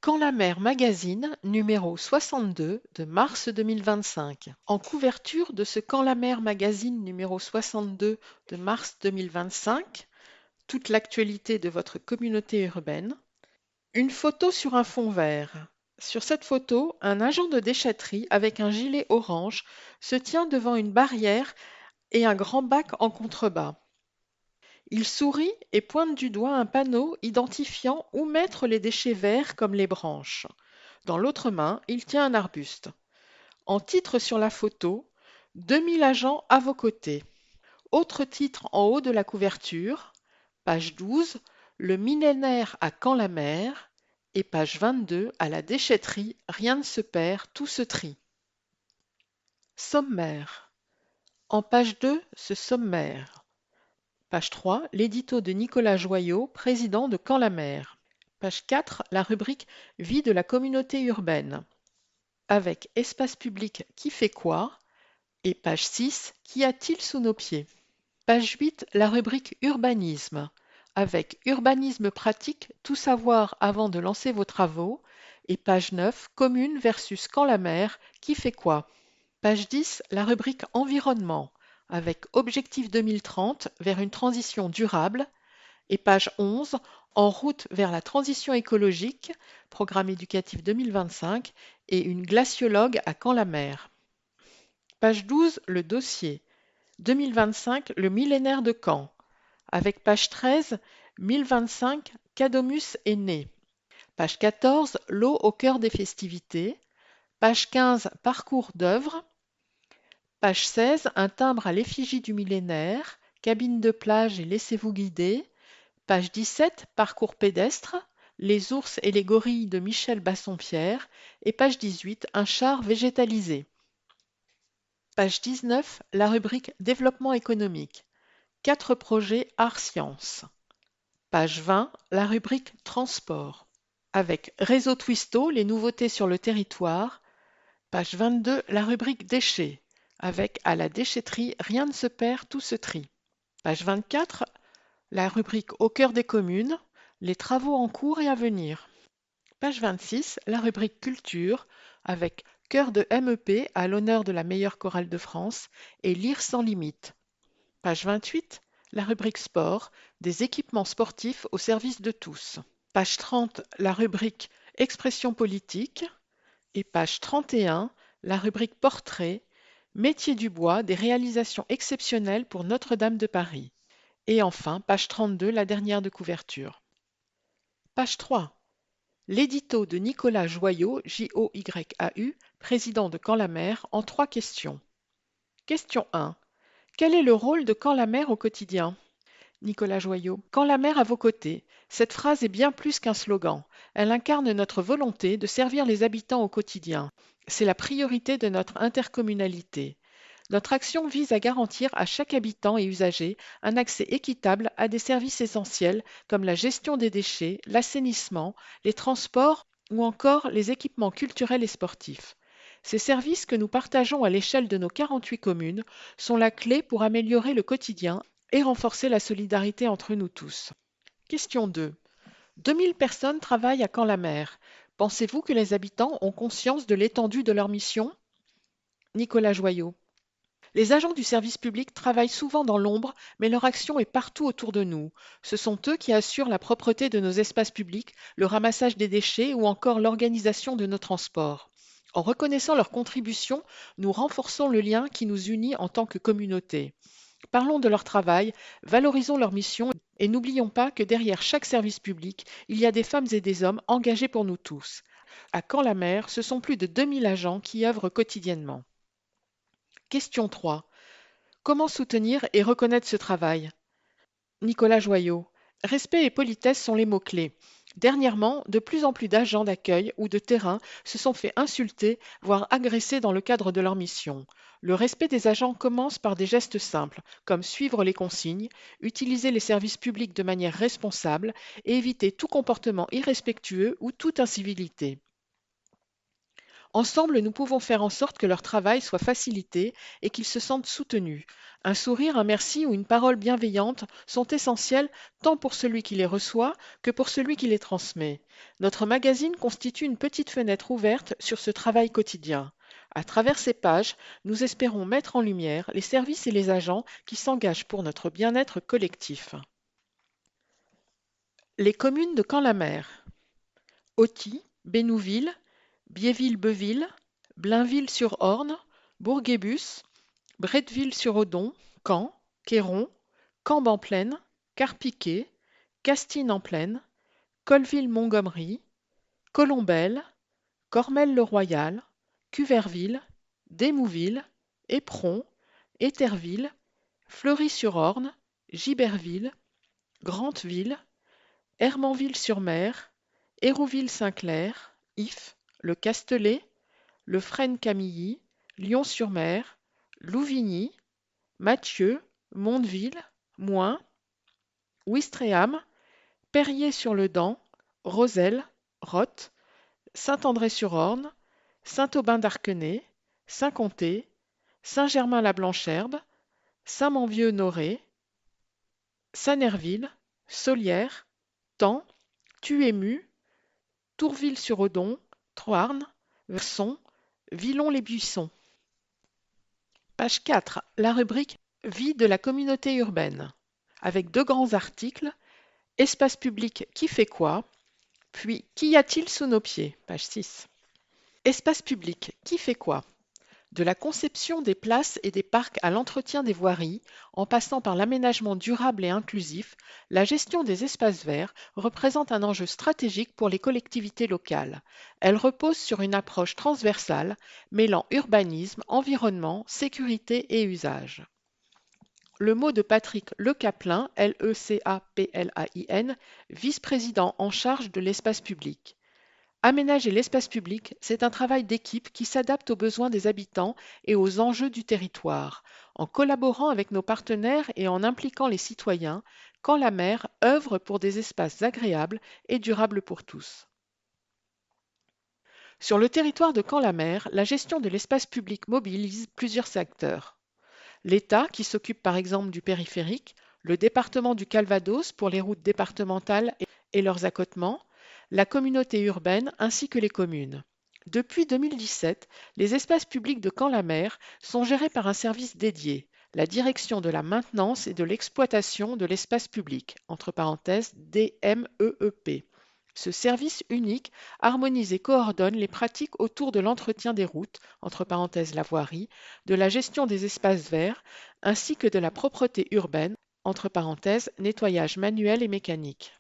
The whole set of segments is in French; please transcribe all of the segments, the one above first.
Quand la mer magazine, numéro 62 de mars 2025. En couverture de ce Quand la mer magazine numéro 62 de mars 2025, toute l'actualité de votre communauté urbaine, une photo sur un fond vert. Sur cette photo, un agent de déchetterie avec un gilet orange se tient devant une barrière et un grand bac en contrebas. Il sourit et pointe du doigt un panneau identifiant où mettre les déchets verts comme les branches. Dans l'autre main, il tient un arbuste. En titre sur la photo, 2000 agents à vos côtés. Autre titre en haut de la couverture, page 12, le millénaire à Caen-la-Mer et page 22, à la déchetterie, rien ne se perd, tout se trie. Sommaire. En page 2, ce sommaire. Page 3, l'édito de Nicolas Joyau, président de Caen-la-Mer. Page 4, la rubrique Vie de la communauté urbaine. Avec espace public qui fait quoi? Et page 6, qu'y a-t-il sous nos pieds? Page 8, la rubrique Urbanisme. Avec Urbanisme pratique, tout savoir avant de lancer vos travaux. Et page 9, Commune versus Caen-la-Mer, qui fait quoi? Page 10, la rubrique Environnement, avec Objectif 2030 vers une transition durable. Et page 11, En route vers la transition écologique, programme éducatif 2025, et une glaciologue à Caen-la-Mer. Page 12, le dossier. 2025, le millénaire de Caen. Avec page 13, 1025, Cadomus est né. Page 14, l'eau au cœur des festivités. Page 15, parcours d'œuvres. Page 16, un timbre à l'effigie du millénaire. Cabine de plage et laissez-vous guider. Page 17, parcours pédestre. Les ours et les gorilles de Michel Bassompierre. Et page 18, un char végétalisé. Page 19, la rubrique Développement économique. 4 projets art-sciences. Page 20, la rubrique Transport. Avec Réseau Twisto, les nouveautés sur le territoire. Page 22, la rubrique Déchets. Avec À la déchetterie, rien ne se perd, tout se trie. Page 24, la rubrique Au cœur des communes, les travaux en cours et à venir. Page 26, la rubrique Culture, avec Cœur de MEP à l'honneur de la meilleure chorale de France et Lire sans limite. Page 28, la rubrique Sport, des équipements sportifs au service de tous. Page 30, la rubrique Expression politique. Et page 31, la rubrique Portrait, Métier du bois, des réalisations exceptionnelles pour Notre-Dame de Paris. Et enfin, page 32, la dernière de couverture. Page 3. L'édito de Nicolas Joyau, Joyau, président de Caen-la-Mer, en 3 questions. Question 1. Quel est le rôle de Caen-la-Mer au quotidien? Nicolas Joyau. Caen-la-Mer à vos côtés. Cette phrase est bien plus qu'un slogan. Elle incarne notre volonté de servir les habitants au quotidien. C'est la priorité de notre intercommunalité. Notre action vise à garantir à chaque habitant et usager un accès équitable à des services essentiels comme la gestion des déchets, l'assainissement, les transports ou encore les équipements culturels et sportifs. Ces services que nous partageons à l'échelle de nos 48 communes sont la clé pour améliorer le quotidien et renforcer la solidarité entre nous tous. Question 2. 2000 personnes travaillent à Caen-la-Mer. Pensez-vous que les habitants ont conscience de l'étendue de leur mission? Nicolas Joyau. Les agents du service public travaillent souvent dans l'ombre, mais leur action est partout autour de nous. Ce sont eux qui assurent la propreté de nos espaces publics, le ramassage des déchets ou encore l'organisation de nos transports. En reconnaissant leur contribution, nous renforçons le lien qui nous unit en tant que communauté. Parlons de leur travail, valorisons leur mission et n'oublions pas que derrière chaque service public, il y a des femmes et des hommes engagés pour nous tous. À Caen-la-Mer, ce sont plus de 2000 agents qui œuvrent quotidiennement. Question 3. Comment soutenir et reconnaître ce travail? Nicolas Joyau. Respect et politesse sont les mots-clés. Dernièrement, de plus en plus d'agents d'accueil ou de terrain se sont fait insulter, voire agresser dans le cadre de leur mission. Le respect des agents commence par des gestes simples, comme suivre les consignes, utiliser les services publics de manière responsable et éviter tout comportement irrespectueux ou toute incivilité. Ensemble, nous pouvons faire en sorte que leur travail soit facilité et qu'ils se sentent soutenus. Un sourire, un merci ou une parole bienveillante sont essentiels tant pour celui qui les reçoit que pour celui qui les transmet. Notre magazine constitue une petite fenêtre ouverte sur ce travail quotidien. À travers ces pages, nous espérons mettre en lumière les services et les agents qui s'engagent pour notre bien-être collectif. Les communes de Camp-la-Mer: Authie, Bénouville, Biéville-Beuville, Blainville-sur-Orne, Bourguébus, Bretteville-sur-Odon, Caen, Queyron, Cambes-en-Plaine, Carpiquet, Castines-en-Plaine, Colleville-Montgomery, Colombelles, Cormelles-le-Royal, Cuverville, Démouville, Éperon, Éterville, Fleury-sur-Orne, Giberville, Grandeville, Hermanville-sur-Mer, Hérouville-Saint-Clair, Ifs, Le Castellet, Le Frêne-Camilly, Lyon-sur-Mer, Louvigny, Mathieu, Mondeville, Moins, Ouistreham, Perrier-sur-le-Dent, Roselles, Rotte, Saint-André-sur-Orne, Saint-Aubin-d'Arquenay, Saint-Comté, Saint-Germain-la-Blancherbe, Saint-Manvieux-Noré, Sanerville, Solières, Thaon, Tuému, Tourville-sur-Odon, Troarn, Verson, Villons-les-Buissons. Page 4. La rubrique Vie de la communauté urbaine. Avec deux grands articles. Espace public, qui fait quoi? Puis, qu'y a-t-il sous nos pieds? Page 6. Espace public, qui fait quoi? De la conception des places et des parcs à l'entretien des voiries, en passant par l'aménagement durable et inclusif, la gestion des espaces verts représente un enjeu stratégique pour les collectivités locales. Elle repose sur une approche transversale, mêlant urbanisme, environnement, sécurité et usage. Le mot de Patrick Lecaplain, Lecaplain, vice-président en charge de l'espace public. Aménager l'espace public, c'est un travail d'équipe qui s'adapte aux besoins des habitants et aux enjeux du territoire. En collaborant avec nos partenaires et en impliquant les citoyens, Camp-la-Mer œuvre pour des espaces agréables et durables pour tous. Sur le territoire de Camp-la-Mer, la gestion de l'espace public mobilise plusieurs acteurs. L'État, qui s'occupe par exemple du périphérique, le département du Calvados pour les routes départementales et leurs accotements, la communauté urbaine ainsi que les communes. Depuis 2017, les espaces publics de Camp-la-Mer sont gérés par un service dédié, la Direction de la maintenance et de l'exploitation de l'espace public, entre parenthèses DMEEP. Ce service unique harmonise et coordonne les pratiques autour de l'entretien des routes, entre parenthèses la voirie, de la gestion des espaces verts, ainsi que de la propreté urbaine, entre parenthèses nettoyage manuel et mécanique.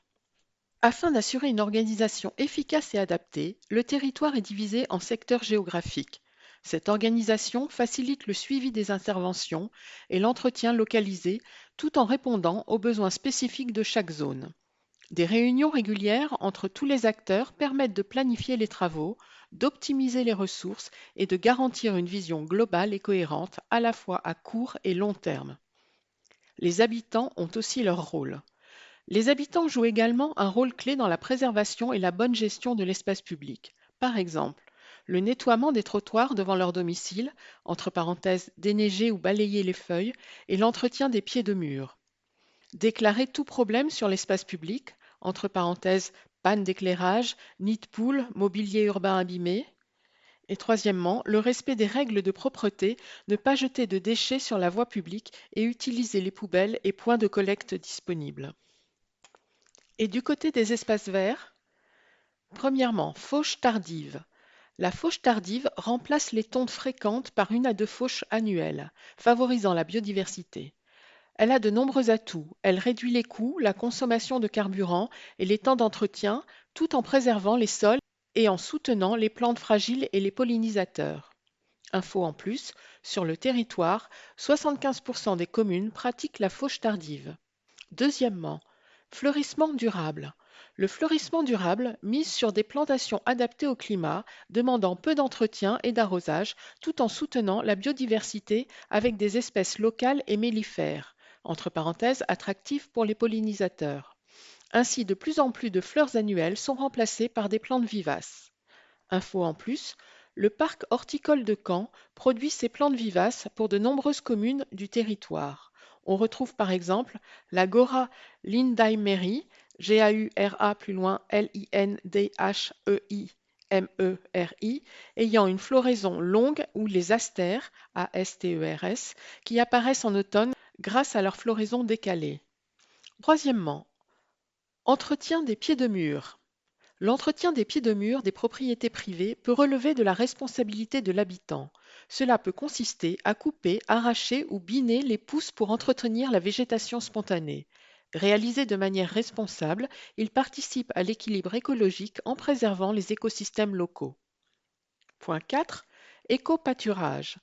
Afin d'assurer une organisation efficace et adaptée, le territoire est divisé en secteurs géographiques. Cette organisation facilite le suivi des interventions et l'entretien localisé tout en répondant aux besoins spécifiques de chaque zone. Des réunions régulières entre tous les acteurs permettent de planifier les travaux, d'optimiser les ressources et de garantir une vision globale et cohérente à la fois à court et long terme. Les habitants ont aussi leur rôle. Les habitants jouent également un rôle clé dans la préservation et la bonne gestion de l'espace public. Par exemple, le nettoiement des trottoirs devant leur domicile, entre parenthèses déneiger ou balayer les feuilles, et l'entretien des pieds de mur. Déclarer tout problème sur l'espace public, entre parenthèses panne d'éclairage, nid de poule, mobilier urbain abîmé. Et troisièmement, le respect des règles de propreté, ne pas jeter de déchets sur la voie publique et utiliser les poubelles et points de collecte disponibles. Et du côté des espaces verts, premièrement, fauche tardive. La fauche tardive remplace les tontes fréquentes par une à deux fauches annuelles, favorisant la biodiversité. Elle a de nombreux atouts. Elle réduit les coûts, la consommation de carburant et les temps d'entretien, tout en préservant les sols et en soutenant les plantes fragiles et les pollinisateurs. Info en plus, sur le territoire, 75% des communes pratiquent la fauche tardive. Deuxièmement, fleurissement durable. Le fleurissement durable mise sur des plantations adaptées au climat, demandant peu d'entretien et d'arrosage, tout en soutenant la biodiversité avec des espèces locales et mellifères, entre parenthèses attractives pour les pollinisateurs. Ainsi, de plus en plus de fleurs annuelles sont remplacées par des plantes vivaces. Info en plus, Le parc horticole de Caen produit ses plantes vivaces pour de nombreuses communes du territoire. On retrouve par exemple la Gora Lindheimeri, Gaura plus loin Lindheimeri, ayant une floraison longue, ou les astères, Asters, qui apparaissent en automne grâce à leur floraison décalée. Troisièmement, entretien des pieds de mur. L'entretien des pieds de mur des propriétés privées peut relever de la responsabilité de l'habitant. Cela peut consister à couper, arracher ou biner les pousses pour entretenir la végétation spontanée. Réalisé de manière responsable, il participe à l'équilibre écologique en préservant les écosystèmes locaux. Point 4. Éco-pâturage.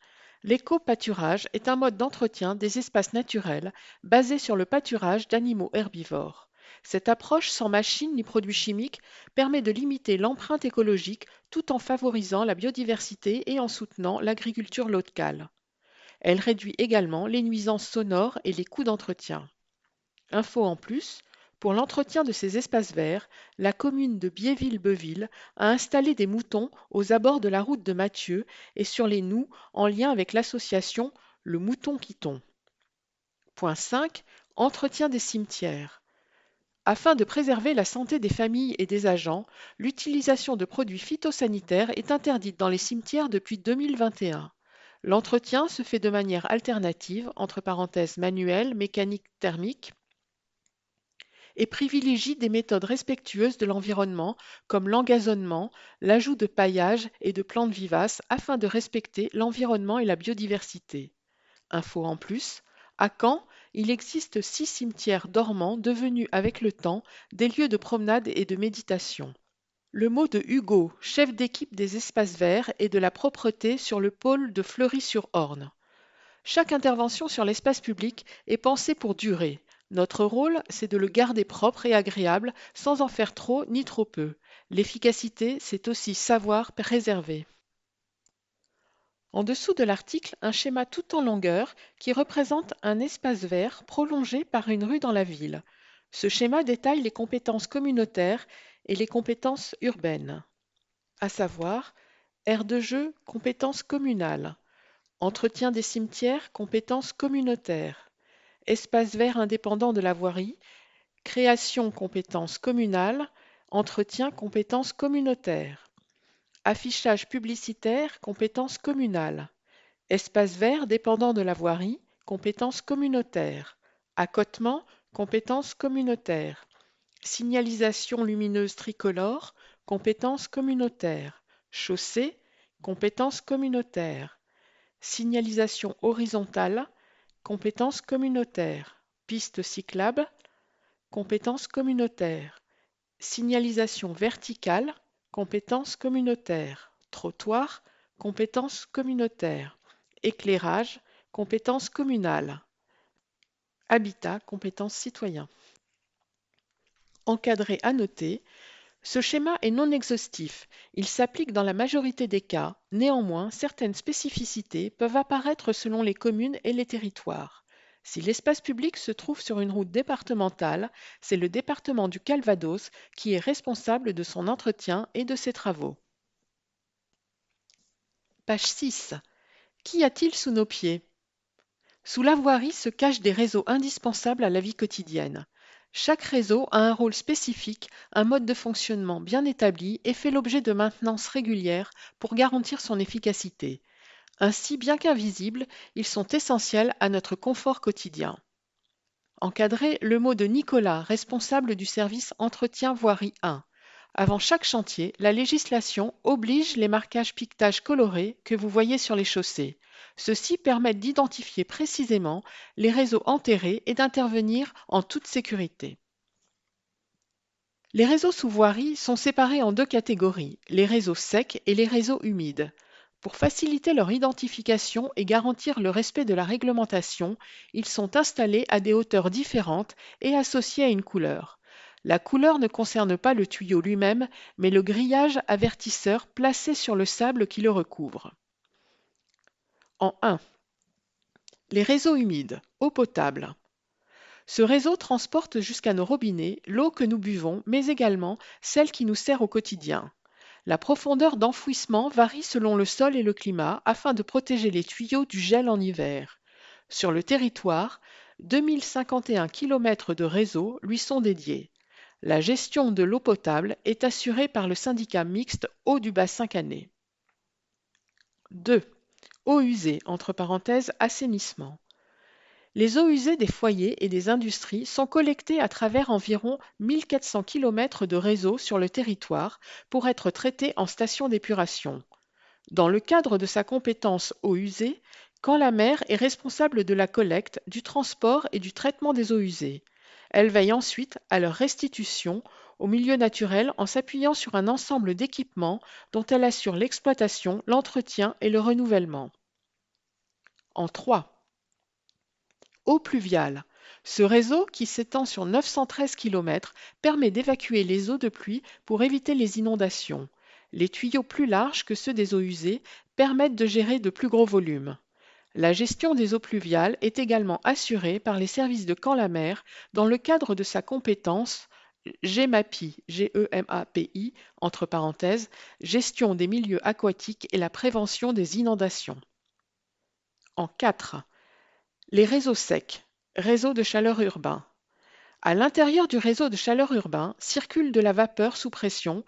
L'éco-pâturage est un mode d'entretien des espaces naturels basé sur le pâturage d'animaux herbivores. Cette approche sans machines ni produits chimiques permet de limiter l'empreinte écologique tout en favorisant la biodiversité et en soutenant l'agriculture locale. Elle réduit également les nuisances sonores et les coûts d'entretien. Info en plus, pour l'entretien de ces espaces verts, la commune de Biéville-Beuville a installé des moutons aux abords de la route de Mathieu et sur les noues en lien avec l'association Le Mouton Quiton. Point 5. Entretien des cimetières. Afin de préserver la santé des familles et des agents, l'utilisation de produits phytosanitaires est interdite dans les cimetières depuis 2021. L'entretien se fait de manière alternative, entre parenthèses manuelle, mécanique, thermique, et privilégie des méthodes respectueuses de l'environnement comme l'engazonnement, l'ajout de paillage et de plantes vivaces afin de respecter l'environnement et la biodiversité. Info en plus, à Caen, il existe 6 cimetières dormants devenus avec le temps des lieux de promenade et de méditation. Le mot de Hugo, chef d'équipe des espaces verts et de la propreté sur le pôle de Fleury-sur-Orne. Chaque intervention sur l'espace public est pensée pour durer. Notre rôle, c'est de le garder propre et agréable sans en faire trop ni trop peu. L'efficacité, c'est aussi savoir préserver. En dessous de l'article, un schéma tout en longueur qui représente un espace vert prolongé par une rue dans la ville. Ce schéma détaille les compétences communautaires et les compétences urbaines, à savoir aire de jeu, compétences communales, entretien des cimetières, compétences communautaires, espace vert indépendant de la voirie, création, compétences communales, entretien, compétences communautaires, affichage publicitaire, compétences communales, espace vert dépendant de la voirie, compétences communautaires, accotement, compétences communautaires, signalisation lumineuse tricolore, compétences communautaires, chaussée, compétences communautaires, signalisation horizontale, compétences communautaires, piste cyclable, compétences communautaires, signalisation verticale, compétences communautaires, trottoir, compétences communautaires, éclairage, compétences communales, habitat, compétences citoyens. Encadré à noter, ce schéma est non exhaustif, il s'applique dans la majorité des cas, néanmoins certaines spécificités peuvent apparaître selon les communes et les territoires. Si l'espace public se trouve sur une route départementale, c'est le département du Calvados qui est responsable de son entretien et de ses travaux. Page 6. Qu'y a-t-il sous nos pieds? Sous la voirie se cachent des réseaux indispensables à la vie quotidienne. Chaque réseau a un rôle spécifique, un mode de fonctionnement bien établi et fait l'objet de maintenance régulière pour garantir son efficacité. Ainsi, bien qu'invisibles, ils sont essentiels à notre confort quotidien. Encadré, le mot de Nicolas, responsable du service entretien voirie 1. Avant chaque chantier, la législation oblige les marquages piquetages colorés que vous voyez sur les chaussées. Ceux-ci permettent d'identifier précisément les réseaux enterrés et d'intervenir en toute sécurité. Les réseaux sous voirie sont séparés en 2 catégories, les réseaux secs et les réseaux humides. Pour faciliter leur identification et garantir le respect de la réglementation, ils sont installés à des hauteurs différentes et associés à une couleur. La couleur ne concerne pas le tuyau lui-même, mais le grillage avertisseur placé sur le sable qui le recouvre. En 1. Les réseaux humides, eau potable. Ce réseau transporte jusqu'à nos robinets l'eau que nous buvons, mais également celle qui nous sert au quotidien. La profondeur d'enfouissement varie selon le sol et le climat afin de protéger les tuyaux du gel en hiver. Sur le territoire, 2051 km de réseaux lui sont dédiés. La gestion de l'eau potable est assurée par le syndicat mixte Eau du bassin canet. 2. Eaux usées, entre parenthèses, assainissement. Les eaux usées des foyers et des industries sont collectées à travers environ 1400 km de réseaux sur le territoire pour être traitées en stations d'épuration. Dans le cadre de sa compétence eaux usées, Camps-la-Mer est responsable de la collecte, du transport et du traitement des eaux usées. Elle veille ensuite à leur restitution au milieu naturel en s'appuyant sur un ensemble d'équipements dont elle assure l'exploitation, l'entretien et le renouvellement. En 3. Eaux pluviales. Ce réseau, qui s'étend sur 913 km, permet d'évacuer les eaux de pluie pour éviter les inondations. Les tuyaux plus larges que ceux des eaux usées permettent de gérer de plus gros volumes. La gestion des eaux pluviales est également assurée par les services de Camps-la-Mer dans le cadre de sa compétence GEMAPI, G-E-M-A-P-I, entre parenthèses, gestion des milieux aquatiques et la prévention des inondations. En 4. Les réseaux secs, réseau de chaleur urbain. À l'intérieur du réseau de chaleur urbain circule de la vapeur sous pression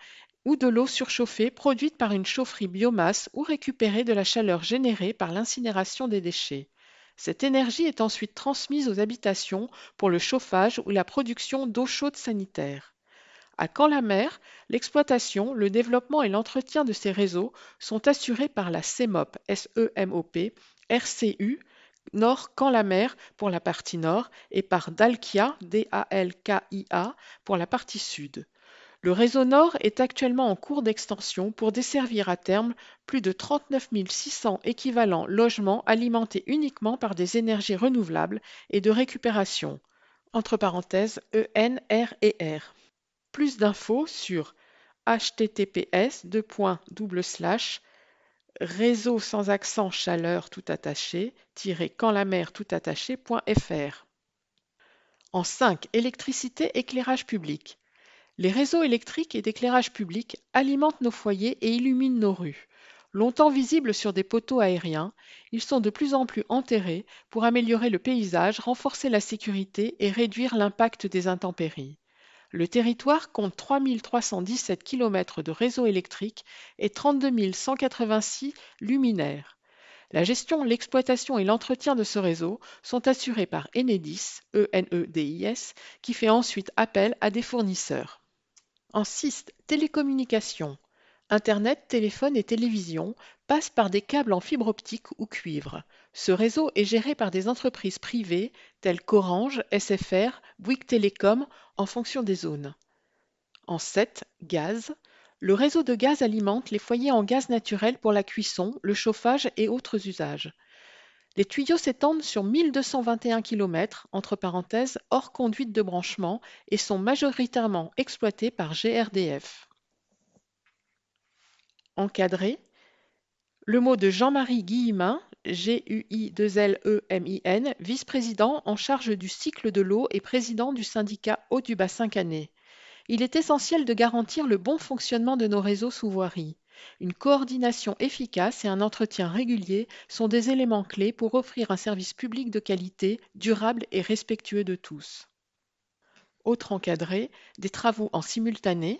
ou de l'eau surchauffée produite par une chaufferie biomasse ou récupérée de la chaleur générée par l'incinération des déchets. Cette énergie est ensuite transmise aux habitations pour le chauffage ou la production d'eau chaude sanitaire. À Camps-la-Mer, l'exploitation, le développement et l'entretien de ces réseaux sont assurés par la CEMOP, S-E-M-O-P, RCU, Nord Camps-la-Mer pour la partie nord et par Dalkia, D-A-L-K-I-A, pour la partie sud. Le réseau nord est actuellement en cours d'extension pour desservir à terme plus de 39 600 équivalents logements alimentés uniquement par des énergies renouvelables et de récupération. Entre parenthèses, ENR. Plus d'infos sur https://réseau sans accent chaleur tout attaché -camps-la-mer tout attaché.fr. En 5. Électricité, éclairage public. Les réseaux électriques et d'éclairage public alimentent nos foyers et illuminent nos rues. Longtemps visibles sur des poteaux aériens, ils sont de plus en plus enterrés pour améliorer le paysage, renforcer la sécurité et réduire l'impact des intempéries. Le territoire compte 3 317 km de réseau électrique et 32 186 luminaires. La gestion, l'exploitation et l'entretien de ce réseau sont assurés par Enedis, E-N-E-D-I-S, qui fait ensuite appel à des fournisseurs. En 6. Télécommunications. Internet, téléphone et télévision passent par des câbles en fibre optique ou cuivre. Ce réseau est géré par des entreprises privées telles qu'Orange, SFR, Bouygues Télécom en fonction des zones. En 7. Gaz. Le réseau de gaz alimente les foyers en gaz naturel pour la cuisson, le chauffage et autres usages. Les tuyaux s'étendent sur 1221 km, entre parenthèses, hors conduite de branchement, et sont majoritairement exploités par GRDF. Encadré. Le mot de Jean-Marie Guillemin, G-U-I-2-L-E-M-I-N, vice-président en charge du cycle de l'eau et président du syndicat Eau du bassin canet. Il est essentiel de garantir le bon fonctionnement de nos réseaux sous voirie. Une coordination efficace et un entretien régulier sont des éléments clés pour offrir un service public de qualité, durable et respectueux de tous. Autre encadré, des travaux en simultané.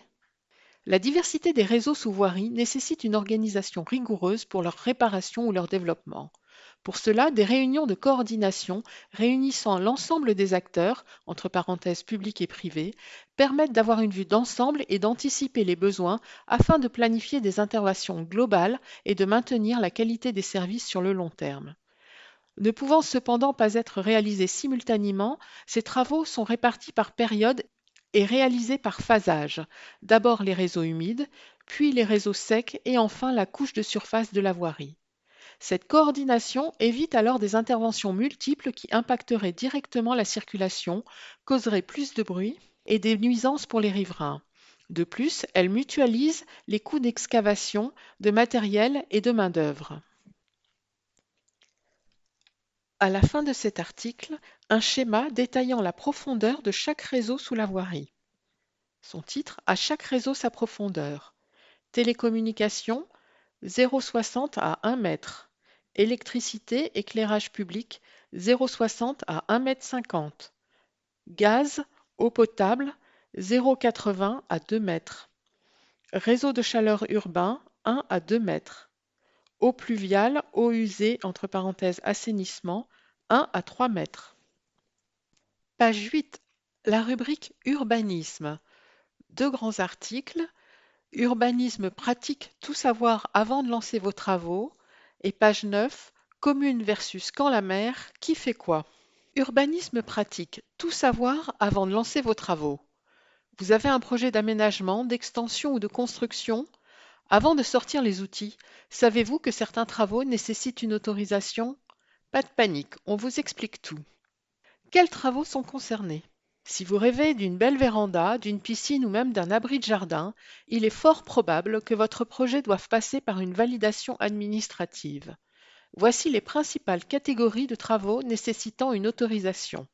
La diversité des réseaux sous voirie nécessite une organisation rigoureuse pour leur réparation ou leur développement. Pour cela, des réunions de coordination réunissant l'ensemble des acteurs, entre parenthèses publics et privés, permettent d'avoir une vue d'ensemble et d'anticiper les besoins afin de planifier des interventions globales et de maintenir la qualité des services sur le long terme. Ne pouvant cependant pas être réalisés simultanément, ces travaux sont répartis par période et réalisés par phasage. D'abord les réseaux humides, puis les réseaux secs et enfin la couche de surface de la voirie. Cette coordination évite alors des interventions multiples qui impacteraient directement la circulation, causeraient plus de bruit et des nuisances pour les riverains. De plus, elle mutualise les coûts d'excavation, de matériel et de main-d'œuvre. À la fin de cet article, un schéma détaillant la profondeur de chaque réseau sous la voirie. Son titre: À chaque réseau sa profondeur. Télécommunications, 0,60 à 1 mètre. Électricité, éclairage public, 0,60 à 1,50 m. Gaz, eau potable, 0,80 à 2 mètres. Réseau de chaleur urbain, 1 à 2 mètres. Eau pluviale, eau usée, entre parenthèses assainissement, 1 à 3 mètres. Page 8. La rubrique Urbanisme. Deux grands articles. Urbanisme pratique, tout savoir avant de lancer vos travaux. Et page 9. Commune versus Camp-la-Mer, qui fait quoi? Urbanisme pratique, tout savoir avant de lancer vos travaux. Vous avez un projet d'aménagement, d'extension ou de construction? Avant de sortir les outils, savez-vous que certains travaux nécessitent une autorisation? Pas de panique, on vous explique tout. Quels travaux sont concernés? Si vous rêvez d'une belle véranda, d'une piscine ou même d'un abri de jardin, il est fort probable que votre projet doive passer par une validation administrative. Voici les principales catégories de travaux nécessitant une autorisation.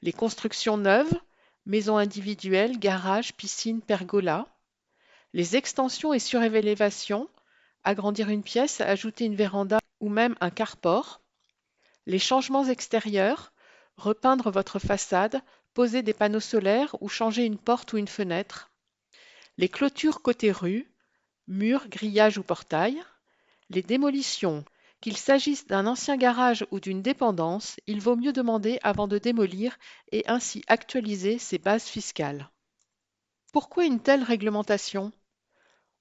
Les constructions neuves, maisons individuelles, garages, piscines, pergolas. Les extensions et surélévations, agrandir une pièce, ajouter une véranda ou même un carport. Les changements extérieurs, repeindre votre façade, poser des panneaux solaires ou changer une porte ou une fenêtre. Les clôtures côté rue, murs, grillages ou portails. Les démolitions, qu'il s'agisse d'un ancien garage ou d'une dépendance, il vaut mieux demander avant de démolir et ainsi actualiser ses bases fiscales. Pourquoi une telle réglementation?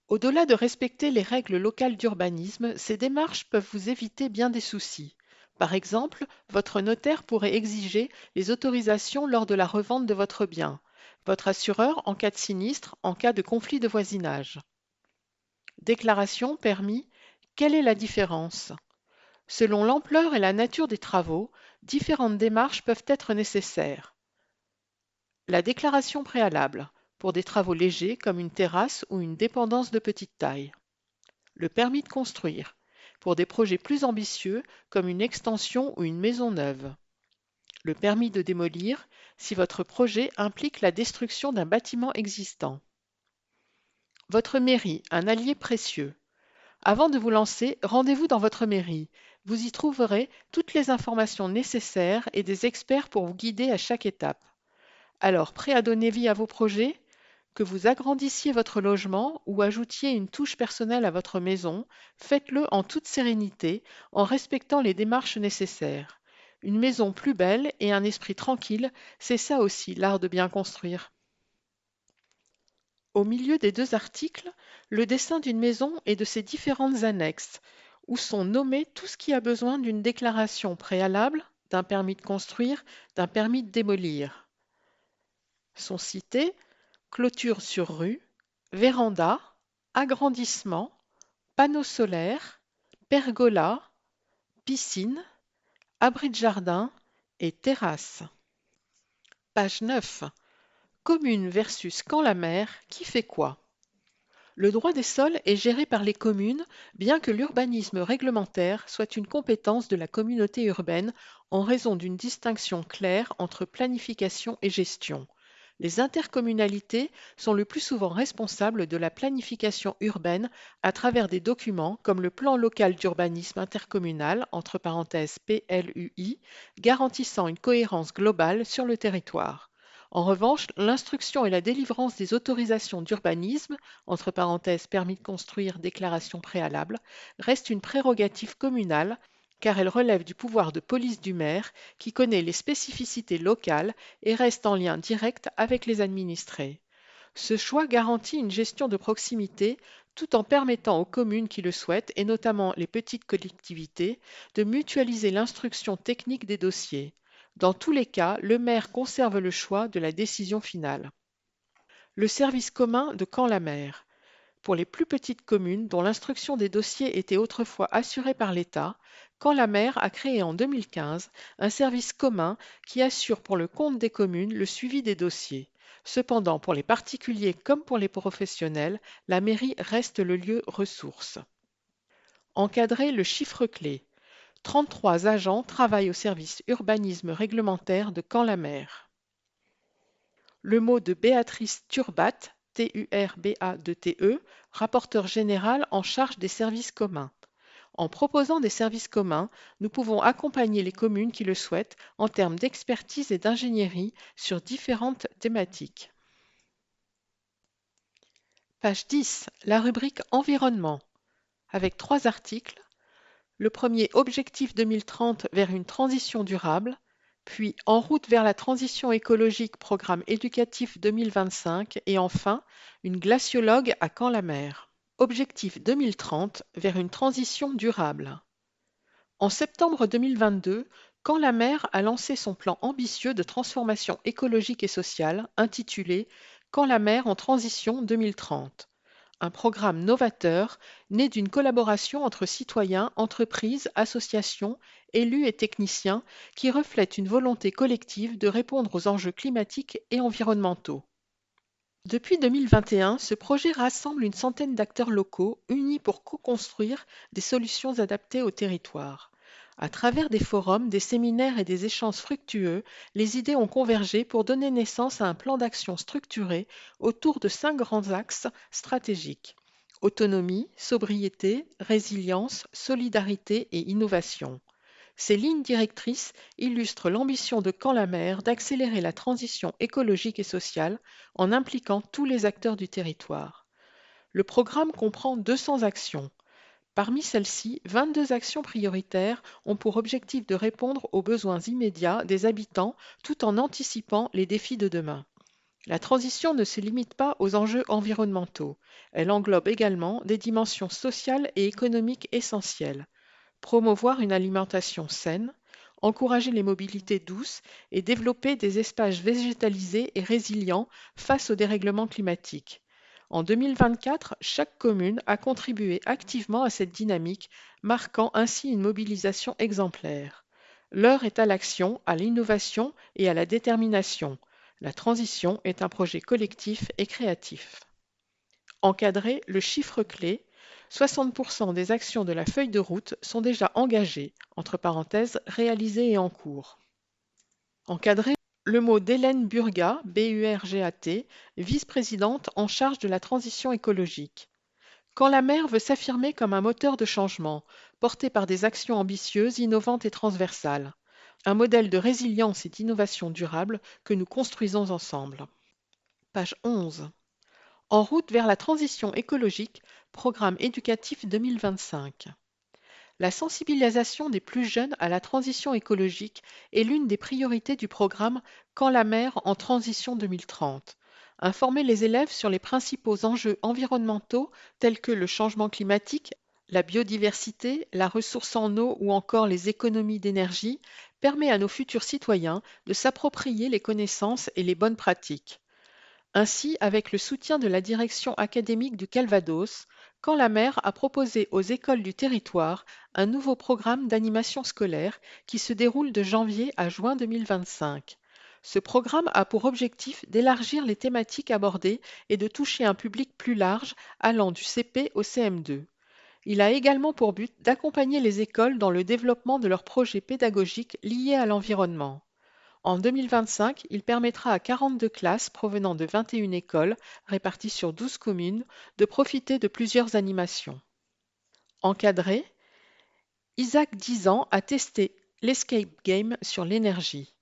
Au-delà de respecter les règles locales d'urbanisme, ces démarches peuvent vous éviter bien des soucis. Par exemple, votre notaire pourrait exiger les autorisations lors de la revente de votre bien, votre assureur en cas de sinistre, en cas de conflit de voisinage. Déclaration, permis, quelle est la différence? Selon l'ampleur et la nature des travaux, différentes démarches peuvent être nécessaires. La déclaration préalable, pour des travaux légers comme une terrasse ou une dépendance de petite taille. Le permis de construire, pour des projets plus ambitieux comme une extension ou une maison neuve. Le permis de démolir, si votre projet implique la destruction d'un bâtiment existant. Votre mairie, un allié précieux. Avant de vous lancer, rendez-vous dans votre mairie. Vous y trouverez toutes les informations nécessaires et des experts pour vous guider à chaque étape. Alors, prêt à donner vie à vos projets? Que vous agrandissiez votre logement ou ajoutiez une touche personnelle à votre maison, faites-le en toute sérénité, en respectant les démarches nécessaires. Une maison plus belle et un esprit tranquille, c'est ça aussi l'art de bien construire. Au milieu des deux articles, le dessin d'une maison et de ses différentes annexes, où sont nommés tout ce qui a besoin d'une déclaration préalable, d'un permis de construire, d'un permis de démolir. Sont cités clôture sur rue, véranda, agrandissement, panneaux solaires, pergola, piscine, abri de jardin et terrasse. Page 9. Commune versus Camp-la-Mer, qui fait quoi? Le droit des sols est géré par les communes, bien que l'urbanisme réglementaire soit une compétence de la communauté urbaine en raison d'une distinction claire entre planification et gestion. Les intercommunalités sont le plus souvent responsables de la planification urbaine à travers des documents comme le plan local d'urbanisme intercommunal, entre parenthèses PLUI, garantissant une cohérence globale sur le territoire. En revanche, l'instruction et la délivrance des autorisations d'urbanisme, entre parenthèses permis de construire, déclaration préalable, restent une prérogative communale car elle relève du pouvoir de police du maire qui connaît les spécificités locales et reste en lien direct avec les administrés. Ce choix garantit une gestion de proximité tout en permettant aux communes qui le souhaitent, et notamment les petites collectivités, de mutualiser l'instruction technique des dossiers. Dans tous les cas, le maire conserve le choix de la décision finale. Le service commun de Camp-la-Mer. Pour les plus petites communes dont l'instruction des dossiers était autrefois assurée par l'État, Camp-la-Mer a créé en 2015 un service commun qui assure pour le compte des communes le suivi des dossiers. Cependant, pour les particuliers comme pour les professionnels, la mairie reste le lieu ressource. Encadrer le chiffre clé. 33 agents travaillent au service urbanisme réglementaire de Camp-la-Mer. Le mot de Béatrice Turbat, TURBA2TE, rapporteur général en charge des services communs. En proposant des services communs, nous pouvons accompagner les communes qui le souhaitent en termes d'expertise et d'ingénierie sur différentes thématiques. Page 10, la rubrique Environnement, avec 3 articles. Le premier, Objectif 2030 vers une transition durable, puis En route vers la transition écologique, programme éducatif 2025, et enfin, Une glaciologue à Caen-la-Mer. Objectif 2030 vers une transition durable. En septembre 2022, Caen-la-Mer a lancé son plan ambitieux de transformation écologique et sociale intitulé Caen-la-Mer en transition 2030. Un programme novateur né d'une collaboration entre citoyens, entreprises, associations, élus et techniciens qui reflète une volonté collective de répondre aux enjeux climatiques et environnementaux. Depuis 2021, ce projet rassemble une centaine d'acteurs locaux unis pour co-construire des solutions adaptées au territoire. À travers des forums, des séminaires et des échanges fructueux, les idées ont convergé pour donner naissance à un plan d'action structuré autour de 5 grands axes stratégiques: autonomie, sobriété, résilience, solidarité et innovation. Ces lignes directrices illustrent l'ambition de Caen-la-Mer d'accélérer la transition écologique et sociale en impliquant tous les acteurs du territoire. Le programme comprend 200 actions. Parmi celles-ci, 22 actions prioritaires ont pour objectif de répondre aux besoins immédiats des habitants tout en anticipant les défis de demain. La transition ne se limite pas aux enjeux environnementaux. Elle englobe également des dimensions sociales et économiques essentielles: promouvoir une alimentation saine, encourager les mobilités douces et développer des espaces végétalisés et résilients face au dérèglement climatique. En 2024, chaque commune a contribué activement à cette dynamique, marquant ainsi une mobilisation exemplaire. L'heure est à l'action, à l'innovation et à la détermination. La transition est un projet collectif et créatif. Encadrer le chiffre clé: 60% des actions de la feuille de route sont déjà engagées, entre parenthèses, réalisées et en cours. Encadrer le mot d'Hélène Burgat, B-U-R-G-A-T, vice-présidente en charge de la transition écologique. Caen-la-Mer veut s'affirmer comme un moteur de changement, porté par des actions ambitieuses, innovantes et transversales. Un modèle de résilience et d'innovation durable que nous construisons ensemble. Page 11. En route vers la transition écologique, programme éducatif 2025. La sensibilisation des plus jeunes à la transition écologique est l'une des priorités du programme Caen-la-Mer en transition 2030. Informer les élèves sur les principaux enjeux environnementaux tels que le changement climatique, la biodiversité, la ressource en eau ou encore les économies d'énergie permet à nos futurs citoyens de s'approprier les connaissances et les bonnes pratiques. Ainsi, avec le soutien de la direction académique du Calvados, Caen-la-Mer a proposé aux écoles du territoire un nouveau programme d'animation scolaire qui se déroule de janvier à juin 2025. Ce programme a pour objectif d'élargir les thématiques abordées et de toucher un public plus large allant du CP au CM2. Il a également pour but d'accompagner les écoles dans le développement de leurs projets pédagogiques liés à l'environnement. En 2025, il permettra à 42 classes provenant de 21 écoles réparties sur 12 communes de profiter de plusieurs animations. Encadré, Isaac 10 ans a testé l'Escape Game sur l'énergie.